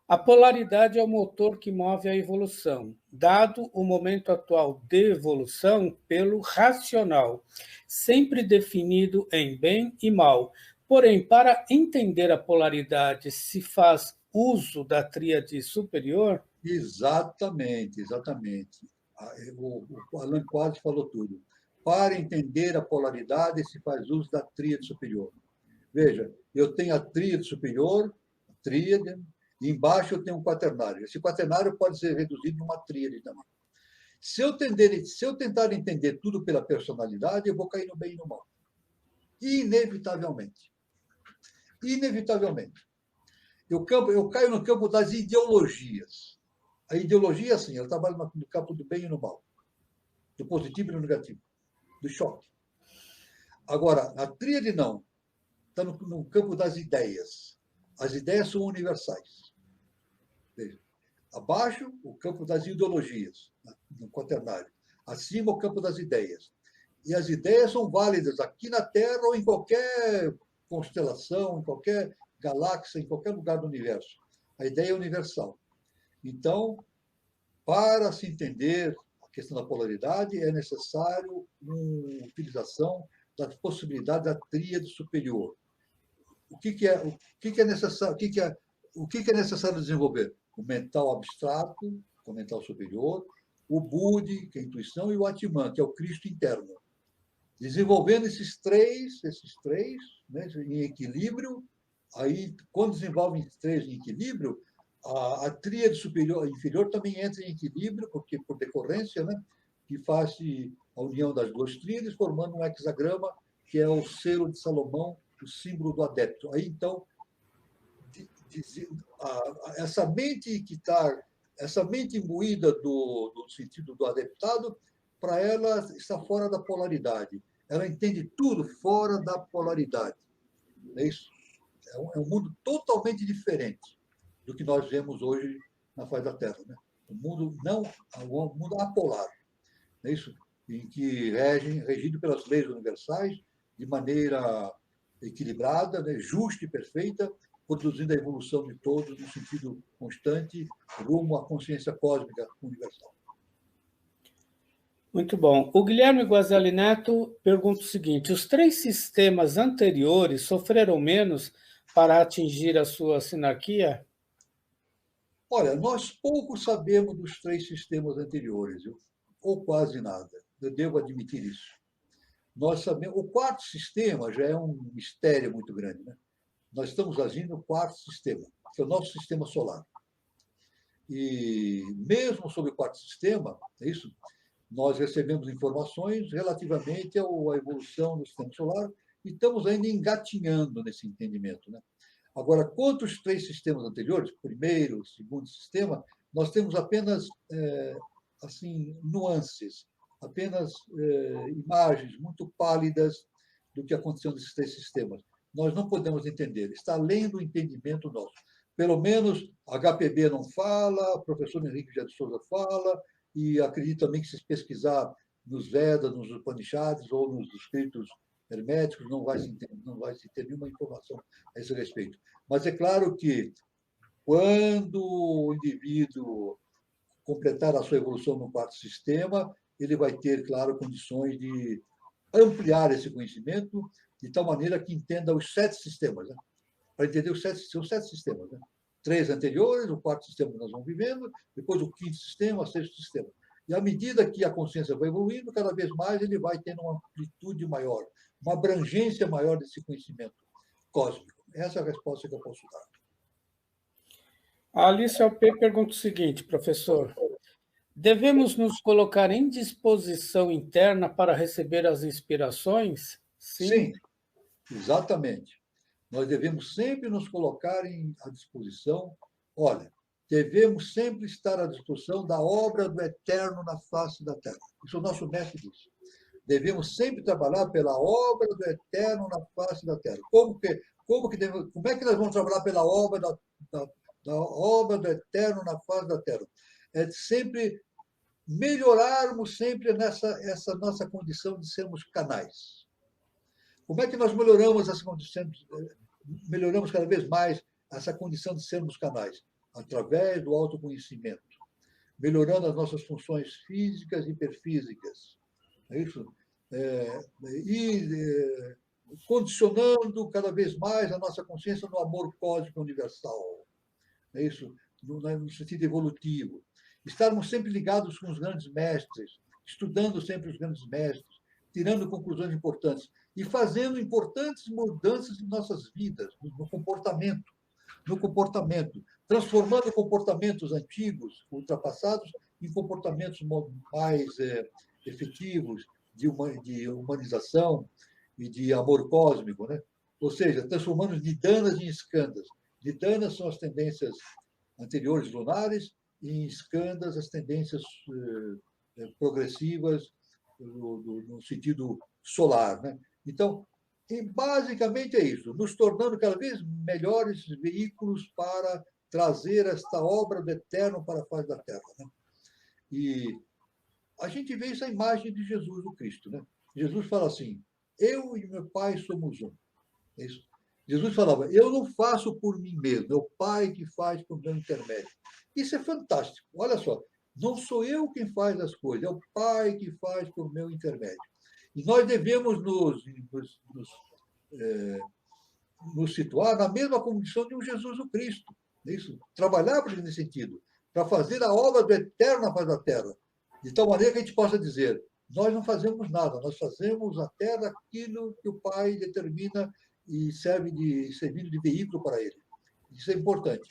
a polaridade é o motor que move a evolução, dado o momento atual de evolução pelo racional, sempre definido em bem e mal. Porém, para entender a polaridade, se faz uso da tríade superior? Exatamente, exatamente. O Alan Quadros falou tudo. Para entender a polaridade, se faz uso da tríade superior. Veja, eu tenho a tríade superior, a tríade, e embaixo eu tenho um quaternário. Esse quaternário pode ser reduzido numa tríade também. Se eu tentar entender tudo pela personalidade, eu vou cair no bem e no mal. Inevitavelmente. Inevitavelmente. Eu caio no campo das ideologias. A ideologia, assim, ela trabalha no campo do bem e no mal, do positivo e do negativo, do choque. Agora, a tríade não. Está no campo das ideias. As ideias são universais. Veja, abaixo, o campo das ideologias, no quaternário. Acima, o campo das ideias. E as ideias são válidas aqui na Terra ou em qualquer constelação, em qualquer galáxia, em qualquer lugar do universo. A ideia é universal. Então, para se entender a a questão da polaridade, é necessário uma utilização das possibilidades da tríade superior. O que é necessário? O que é necessário desenvolver? O mental abstrato, o mental superior, o Budi, que é a intuição, e o Atman, que é o Cristo interno. Desenvolvendo esses três, né, em equilíbrio, aí, quando desenvolvem esses três em equilíbrio, a tríade superior e inferior também entra em equilíbrio, porque por decorrência, né, que faz a união das duas tríades, formando um hexagrama, que é o selo de Salomão, o símbolo do adepto. Aí, então, essa mente que está, essa mente imbuída do sentido do adeptado, para ela está fora da polaridade. Ela entende tudo fora da polaridade. É isso. É um mundo totalmente diferente do que nós vemos hoje na face da Terra, né? Um mundo um mundo apolar, é isso, em que regido pelas leis universais de maneira equilibrada, né? Justa e perfeita, produzindo a evolução de todos no sentido constante rumo à consciência cósmica universal. Muito bom. O Guilherme Guazelli Neto pergunta o seguinte: os três sistemas anteriores sofreram menos para atingir a sua sinarquia? Olha, nós pouco sabemos dos três sistemas anteriores, ou quase nada. Eu devo admitir isso. Nós sabemos, o quarto sistema já é um mistério muito grande, né? Nós estamos agindo no quarto sistema, que é o nosso sistema solar. E mesmo sobre o quarto sistema, é isso, nós recebemos informações relativamente à evolução do sistema solar e estamos ainda engatinhando nesse entendimento, né? Agora, quanto aos três sistemas anteriores, primeiro, segundo sistema, nós temos apenas assim nuances, apenas imagens muito pálidas do que aconteceu nesses três sistemas. Nós não podemos entender, está além do entendimento nosso. Pelo menos HPB não fala, o professor Henrique José de Souza fala, e acredito também que se pesquisar nos Vedas, nos Upanishads ou nos escritos herméticos, não vai se ter nenhuma informação a esse respeito. Mas é claro que, quando o indivíduo completar a sua evolução no quarto sistema, ele vai ter, claro, condições de ampliar esse conhecimento de tal maneira que entenda os 7 sistemas. Né? Para entender são 7 sistemas. Né? 3 anteriores, o quarto sistema que nós vamos vivendo, depois o quinto sistema, o sexto sistema. E à medida que a consciência vai evoluindo, cada vez mais ele vai tendo uma amplitude maior, uma abrangência maior desse conhecimento cósmico. Essa é a resposta que eu posso dar. A Alice Alp pergunta o seguinte, professor: devemos nos colocar em disposição interna para receber as inspirações? Sim, exatamente. Nós devemos sempre nos colocar à disposição. Olha, devemos sempre estar à disposição da obra do Eterno na face da Terra. Isso o nosso mestre diz. Devemos sempre trabalhar pela obra do Eterno na face da Terra. Como é que nós vamos trabalhar pela obra da obra do Eterno na face da Terra? É sempre melhorarmos sempre essa nossa condição de sermos canais. Como é que nós melhoramos essa condição? Melhoramos cada vez mais essa condição de sermos canais? Através do autoconhecimento, melhorando as nossas funções físicas e hiperfísicas. É isso? Condicionando cada vez mais a nossa consciência no amor cósmico universal. É isso? No sentido evolutivo. Estarmos sempre ligados com os grandes mestres, estudando sempre os grandes mestres, tirando conclusões importantes e fazendo importantes mudanças em nossas vidas, no comportamento, transformando comportamentos antigos, ultrapassados, em comportamentos mais efetivos, de humanização e de amor cósmico, né? Ou seja, transformando nidanas em escandas. Nidanas são as tendências anteriores lunares, e em escandas as tendências progressivas no sentido solar, né? Então, basicamente é isso, nos tornando cada vez melhores veículos para trazer esta obra do Eterno para a face da Terra, né? E a gente vê essa imagem de Jesus, o Cristo, né? Jesus fala assim: eu e meu Pai somos um. É isso. Jesus falava: eu não faço por mim mesmo, é o Pai que faz por meu intermédio. Isso é fantástico. Olha só, Não sou eu quem faz as coisas, é o Pai que faz por meu intermédio. E nós devemos nos situar na mesma condição de um Jesus o Cristo. Isso, trabalhar nesse sentido, para fazer a obra do eterno na face da terra, de tal maneira que a gente possa dizer: nós não fazemos nada, nós fazemos até daquilo que o Pai determina e servindo de veículo para ele. Isso é importante.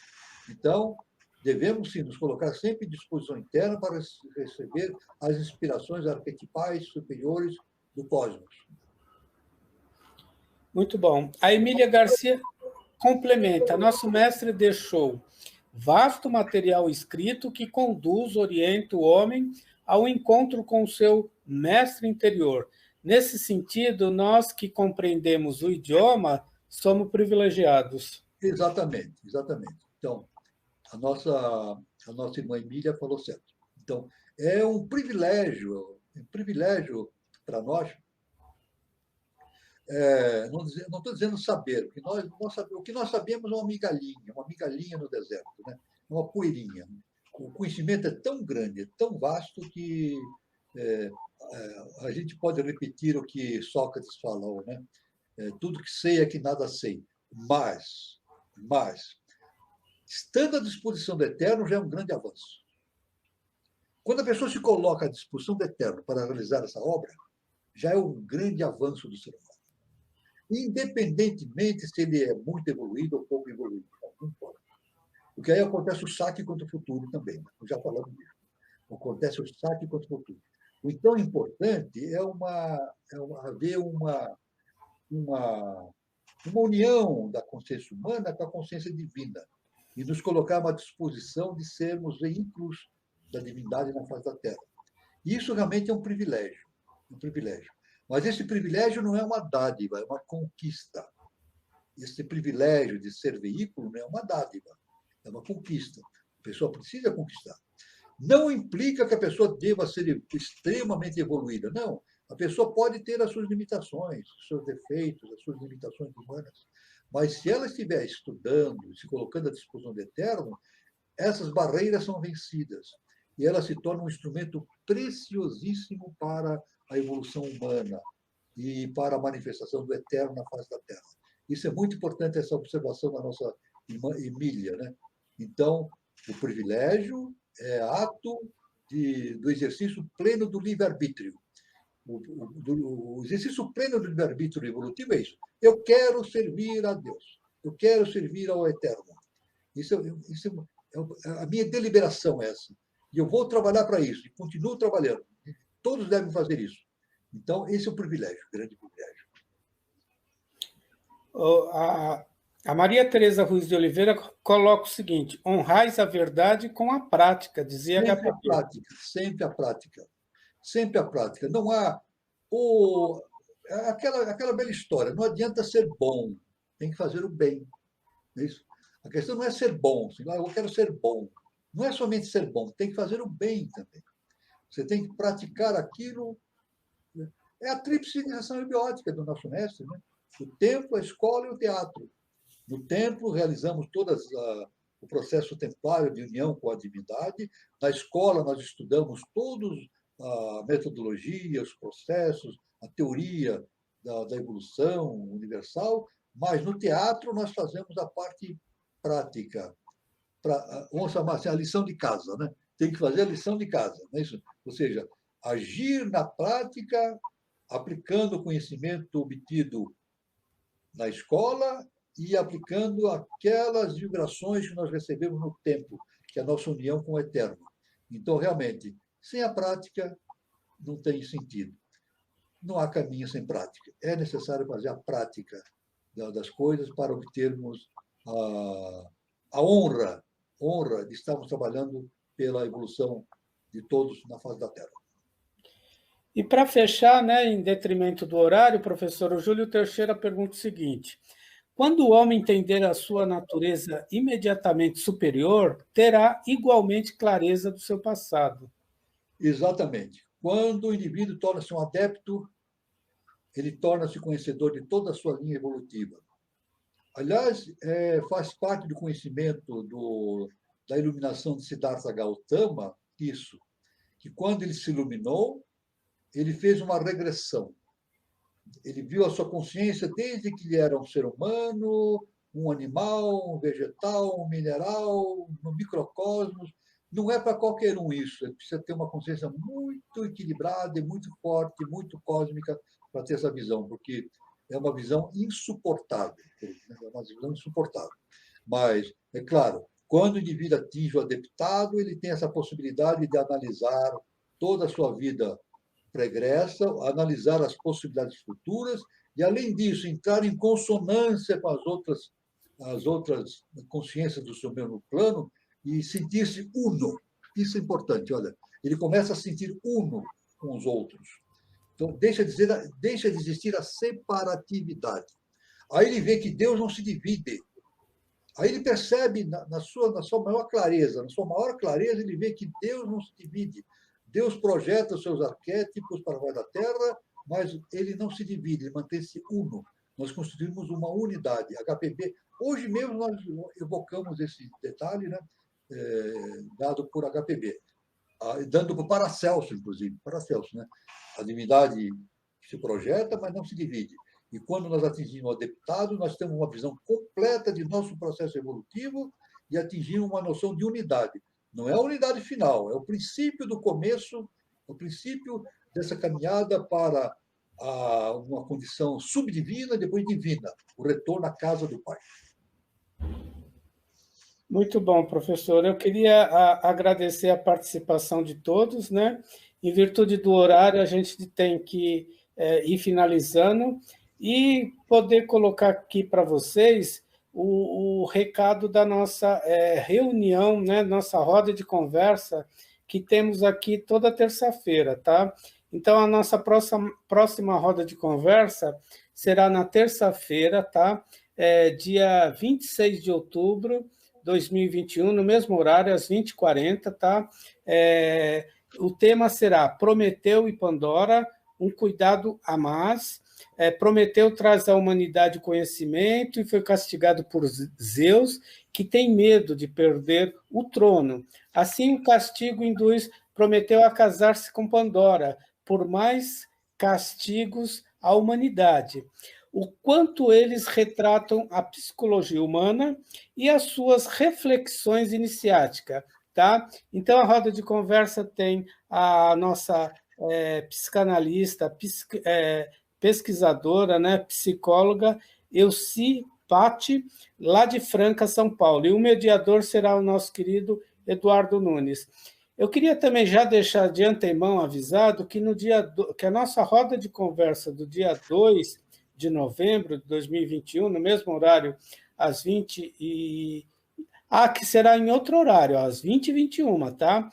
Então, devemos, sim, nos colocar sempre em disposição interna para receber as inspirações arquetipais superiores do cosmos. Muito bom. A Emília Garcia complementa. Nosso mestre deixou vasto material escrito que conduz, orienta o homem ao encontro com o seu mestre interior. Nesse sentido, nós que compreendemos o idioma somos privilegiados. Exatamente, exatamente. Então, a nossa irmã Emília falou certo. Então, é um privilégio para nós. Não estou dizendo saber, porque o que nós sabemos é uma migalhinha no deserto, né? Uma poeirinha. O conhecimento é tão grande, é tão vasto que a gente pode repetir o que Sócrates falou, né? Tudo que sei é que nada sei. Mas, estando à disposição do Eterno já é um grande avanço. Quando a pessoa se coloca à disposição do Eterno para realizar essa obra, já é um grande avanço do ser humano. Independentemente se ele é muito evoluído ou pouco evoluído, não importa. Porque aí acontece o saque contra o futuro também. Já falamos disso. Acontece o saque contra o futuro. O então importante é haver uma união da consciência humana com a consciência divina e nos colocar à disposição de sermos veículos da divindade na face da Terra. Isso realmente é um privilégio, um privilégio. Mas esse privilégio não é uma dádiva, é uma conquista. Esse privilégio de ser veículo não é uma dádiva, é uma conquista. A pessoa precisa conquistar. Não implica que a pessoa deva ser extremamente evoluída, não. A pessoa pode ter as suas limitações, os seus defeitos, as suas limitações humanas. Mas se ela estiver estudando, se colocando à disposição do Eterno, essas barreiras são vencidas. E ela se torna um instrumento preciosíssimo para a evolução humana e para a manifestação do Eterno na face da Terra. Isso é muito importante, essa observação da nossa irmã Emília, né? Então, o privilégio é ato do exercício pleno do livre-arbítrio. O exercício pleno do livre-arbítrio evolutivo é isso. Eu quero servir a Deus. Eu quero servir ao Eterno. A minha deliberação é essa. E eu vou trabalhar para isso. E continuo trabalhando. Todos devem fazer isso. Então, esse é o privilégio, o grande privilégio. A Maria Tereza Ruiz de Oliveira coloca o seguinte: honrais a verdade com a prática, dizia Sempre a prática, sempre a prática. Sempre a prática. Não há aquela bela história. Não adianta ser bom, tem que fazer o bem. É isso? A questão não é ser bom, assim, eu quero ser bom. Não é somente ser bom, tem que fazer o bem também. Você tem que praticar aquilo. É a tríplice iniciação ebiótica do nosso mestre, né? O templo, a escola e o teatro. No templo, realizamos o processo templário de união com a divindade. Na escola, nós estudamos todos a metodologia, os processos, a teoria da evolução universal, mas no teatro nós fazemos a parte prática. Vamos chamar assim, a lição de casa, né? Tem que fazer a lição de casa, não é isso? Ou seja, agir na prática, aplicando o conhecimento obtido na escola e aplicando aquelas vibrações que nós recebemos no templo, que é a nossa união com o Eterno. Então, realmente, sem a prática, não tem sentido. Não há caminho sem prática. É necessário fazer a prática das coisas para obtermos a honra de estarmos trabalhando pela evolução de todos na face da Terra. E para fechar, né, em detrimento do horário, professor, o Júlio Teixeira pergunta o seguinte: quando o homem entender a sua natureza imediatamente superior, terá igualmente clareza do seu passado. Exatamente. Quando o indivíduo torna-se um adepto, ele torna-se conhecedor de toda a sua linha evolutiva. Aliás, faz parte do conhecimento da iluminação de Siddhartha Gautama isso, que quando ele se iluminou, ele fez uma regressão. Ele viu a sua consciência desde que ele era um ser humano, um animal, um vegetal, um mineral, no microcosmos. Não é para qualquer um isso. Ele precisa ter uma consciência muito equilibrada e muito forte, muito cósmica para ter essa visão, porque é uma visão insuportável. É uma visão insuportável. Mas, é claro, quando o indivíduo atinge o adeptado, ele tem essa possibilidade de analisar toda a sua vida pregressa, analisar as possibilidades futuras e, além disso, entrar em consonância com as outras consciências do seu mesmo plano e sentir-se uno. Isso é importante, olha. Ele começa a sentir uno com os outros. Então, deixa de existir a separatividade. Aí ele vê que Deus não se divide. Aí ele percebe, na sua maior clareza, ele vê que Deus não se divide. Deus projeta os seus arquétipos para fora da Terra, mas ele não se divide, ele mantém-se uno. Nós construímos uma unidade. HPB, hoje mesmo nós evocamos esse detalhe, né, dado por HPB, dando para Paracelso, inclusive. Paracelso, né? A divindade se projeta, mas não se divide. E quando nós atingimos o adeptado, nós temos uma visão completa de nosso processo evolutivo e atingimos uma noção de unidade. Não é a unidade final, é o princípio do começo, o princípio dessa caminhada para uma condição subdivina e depois divina, o retorno à casa do Pai. Muito bom, professor. Eu queria agradecer a participação de todos, né? Em virtude do horário, a gente tem que ir finalizando e poder colocar aqui para vocês o recado da nossa reunião, né? Nossa roda de conversa que temos aqui toda terça-feira, tá? Então, a nossa próxima roda de conversa será na terça-feira, tá? Dia 26 de outubro, 2021, no mesmo horário, às 20h40, tá? O tema será Prometeu e Pandora, um cuidado a mais. Prometeu traz à humanidade conhecimento e foi castigado por Zeus, que tem medo de perder o trono. Assim, o castigo induz Prometeu a casar-se com Pandora, por mais castigos à humanidade. O quanto eles retratam a psicologia humana e as suas reflexões iniciáticas, tá? Então, a roda de conversa tem a nossa psicanalista, pesquisadora, né, psicóloga, Elci Patti, lá de Franca, São Paulo. E o mediador será o nosso querido Eduardo Nunes. Eu queria também já deixar de antemão avisado que, que a nossa roda de conversa do dia 2 de novembro de 2021, no mesmo horário, às 20 e... que será em outro horário, às 20h21, tá?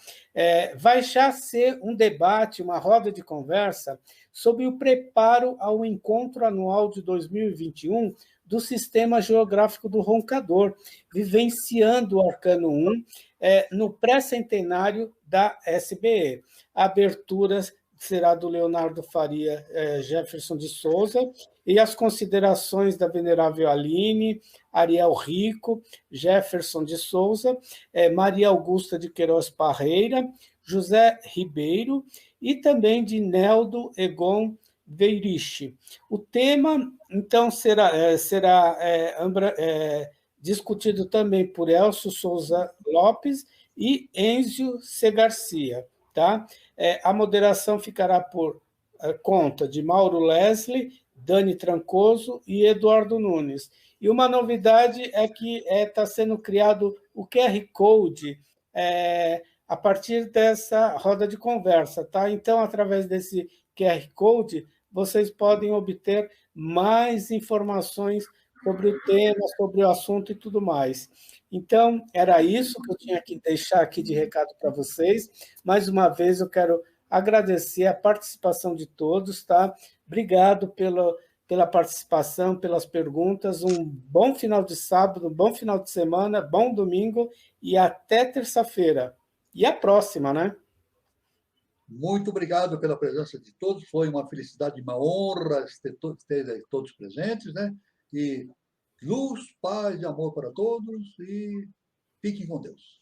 Vai já ser um debate, uma roda de conversa sobre o preparo ao encontro anual de 2021 do Sistema Geográfico do Roncador, vivenciando o Arcano 1 no pré-centenário da SBE. A abertura será do Leonardo Faria Jefferson de Souza, e as considerações da Venerável Aline, Ariel Rico, Jefferson de Souza, Maria Augusta de Queiroz Parreira, José Ribeiro e também de Neldo Egon Veiriche. O tema, então, será discutido também por Elcio Souza Lopes e Enzio C. Garcia. Tá? A moderação ficará por conta de Mauro Leslie, Dani Trancoso e Eduardo Nunes. E uma novidade é que está sendo criado o QR Code a partir dessa roda de conversa. Tá? Então, através desse QR Code, vocês podem obter mais informações sobre o tema, sobre o assunto e tudo mais. Então, era isso que eu tinha que deixar aqui de recado para vocês. Mais uma vez, eu quero agradecer a participação de todos, tá? Obrigado pela participação, pelas perguntas. Um bom final de sábado, um bom final de semana, bom domingo e até terça-feira. E a próxima, né? Muito obrigado pela presença de todos. Foi uma felicidade, uma honra ter todos presentes, né? E luz, paz e amor para todos e fiquem com Deus.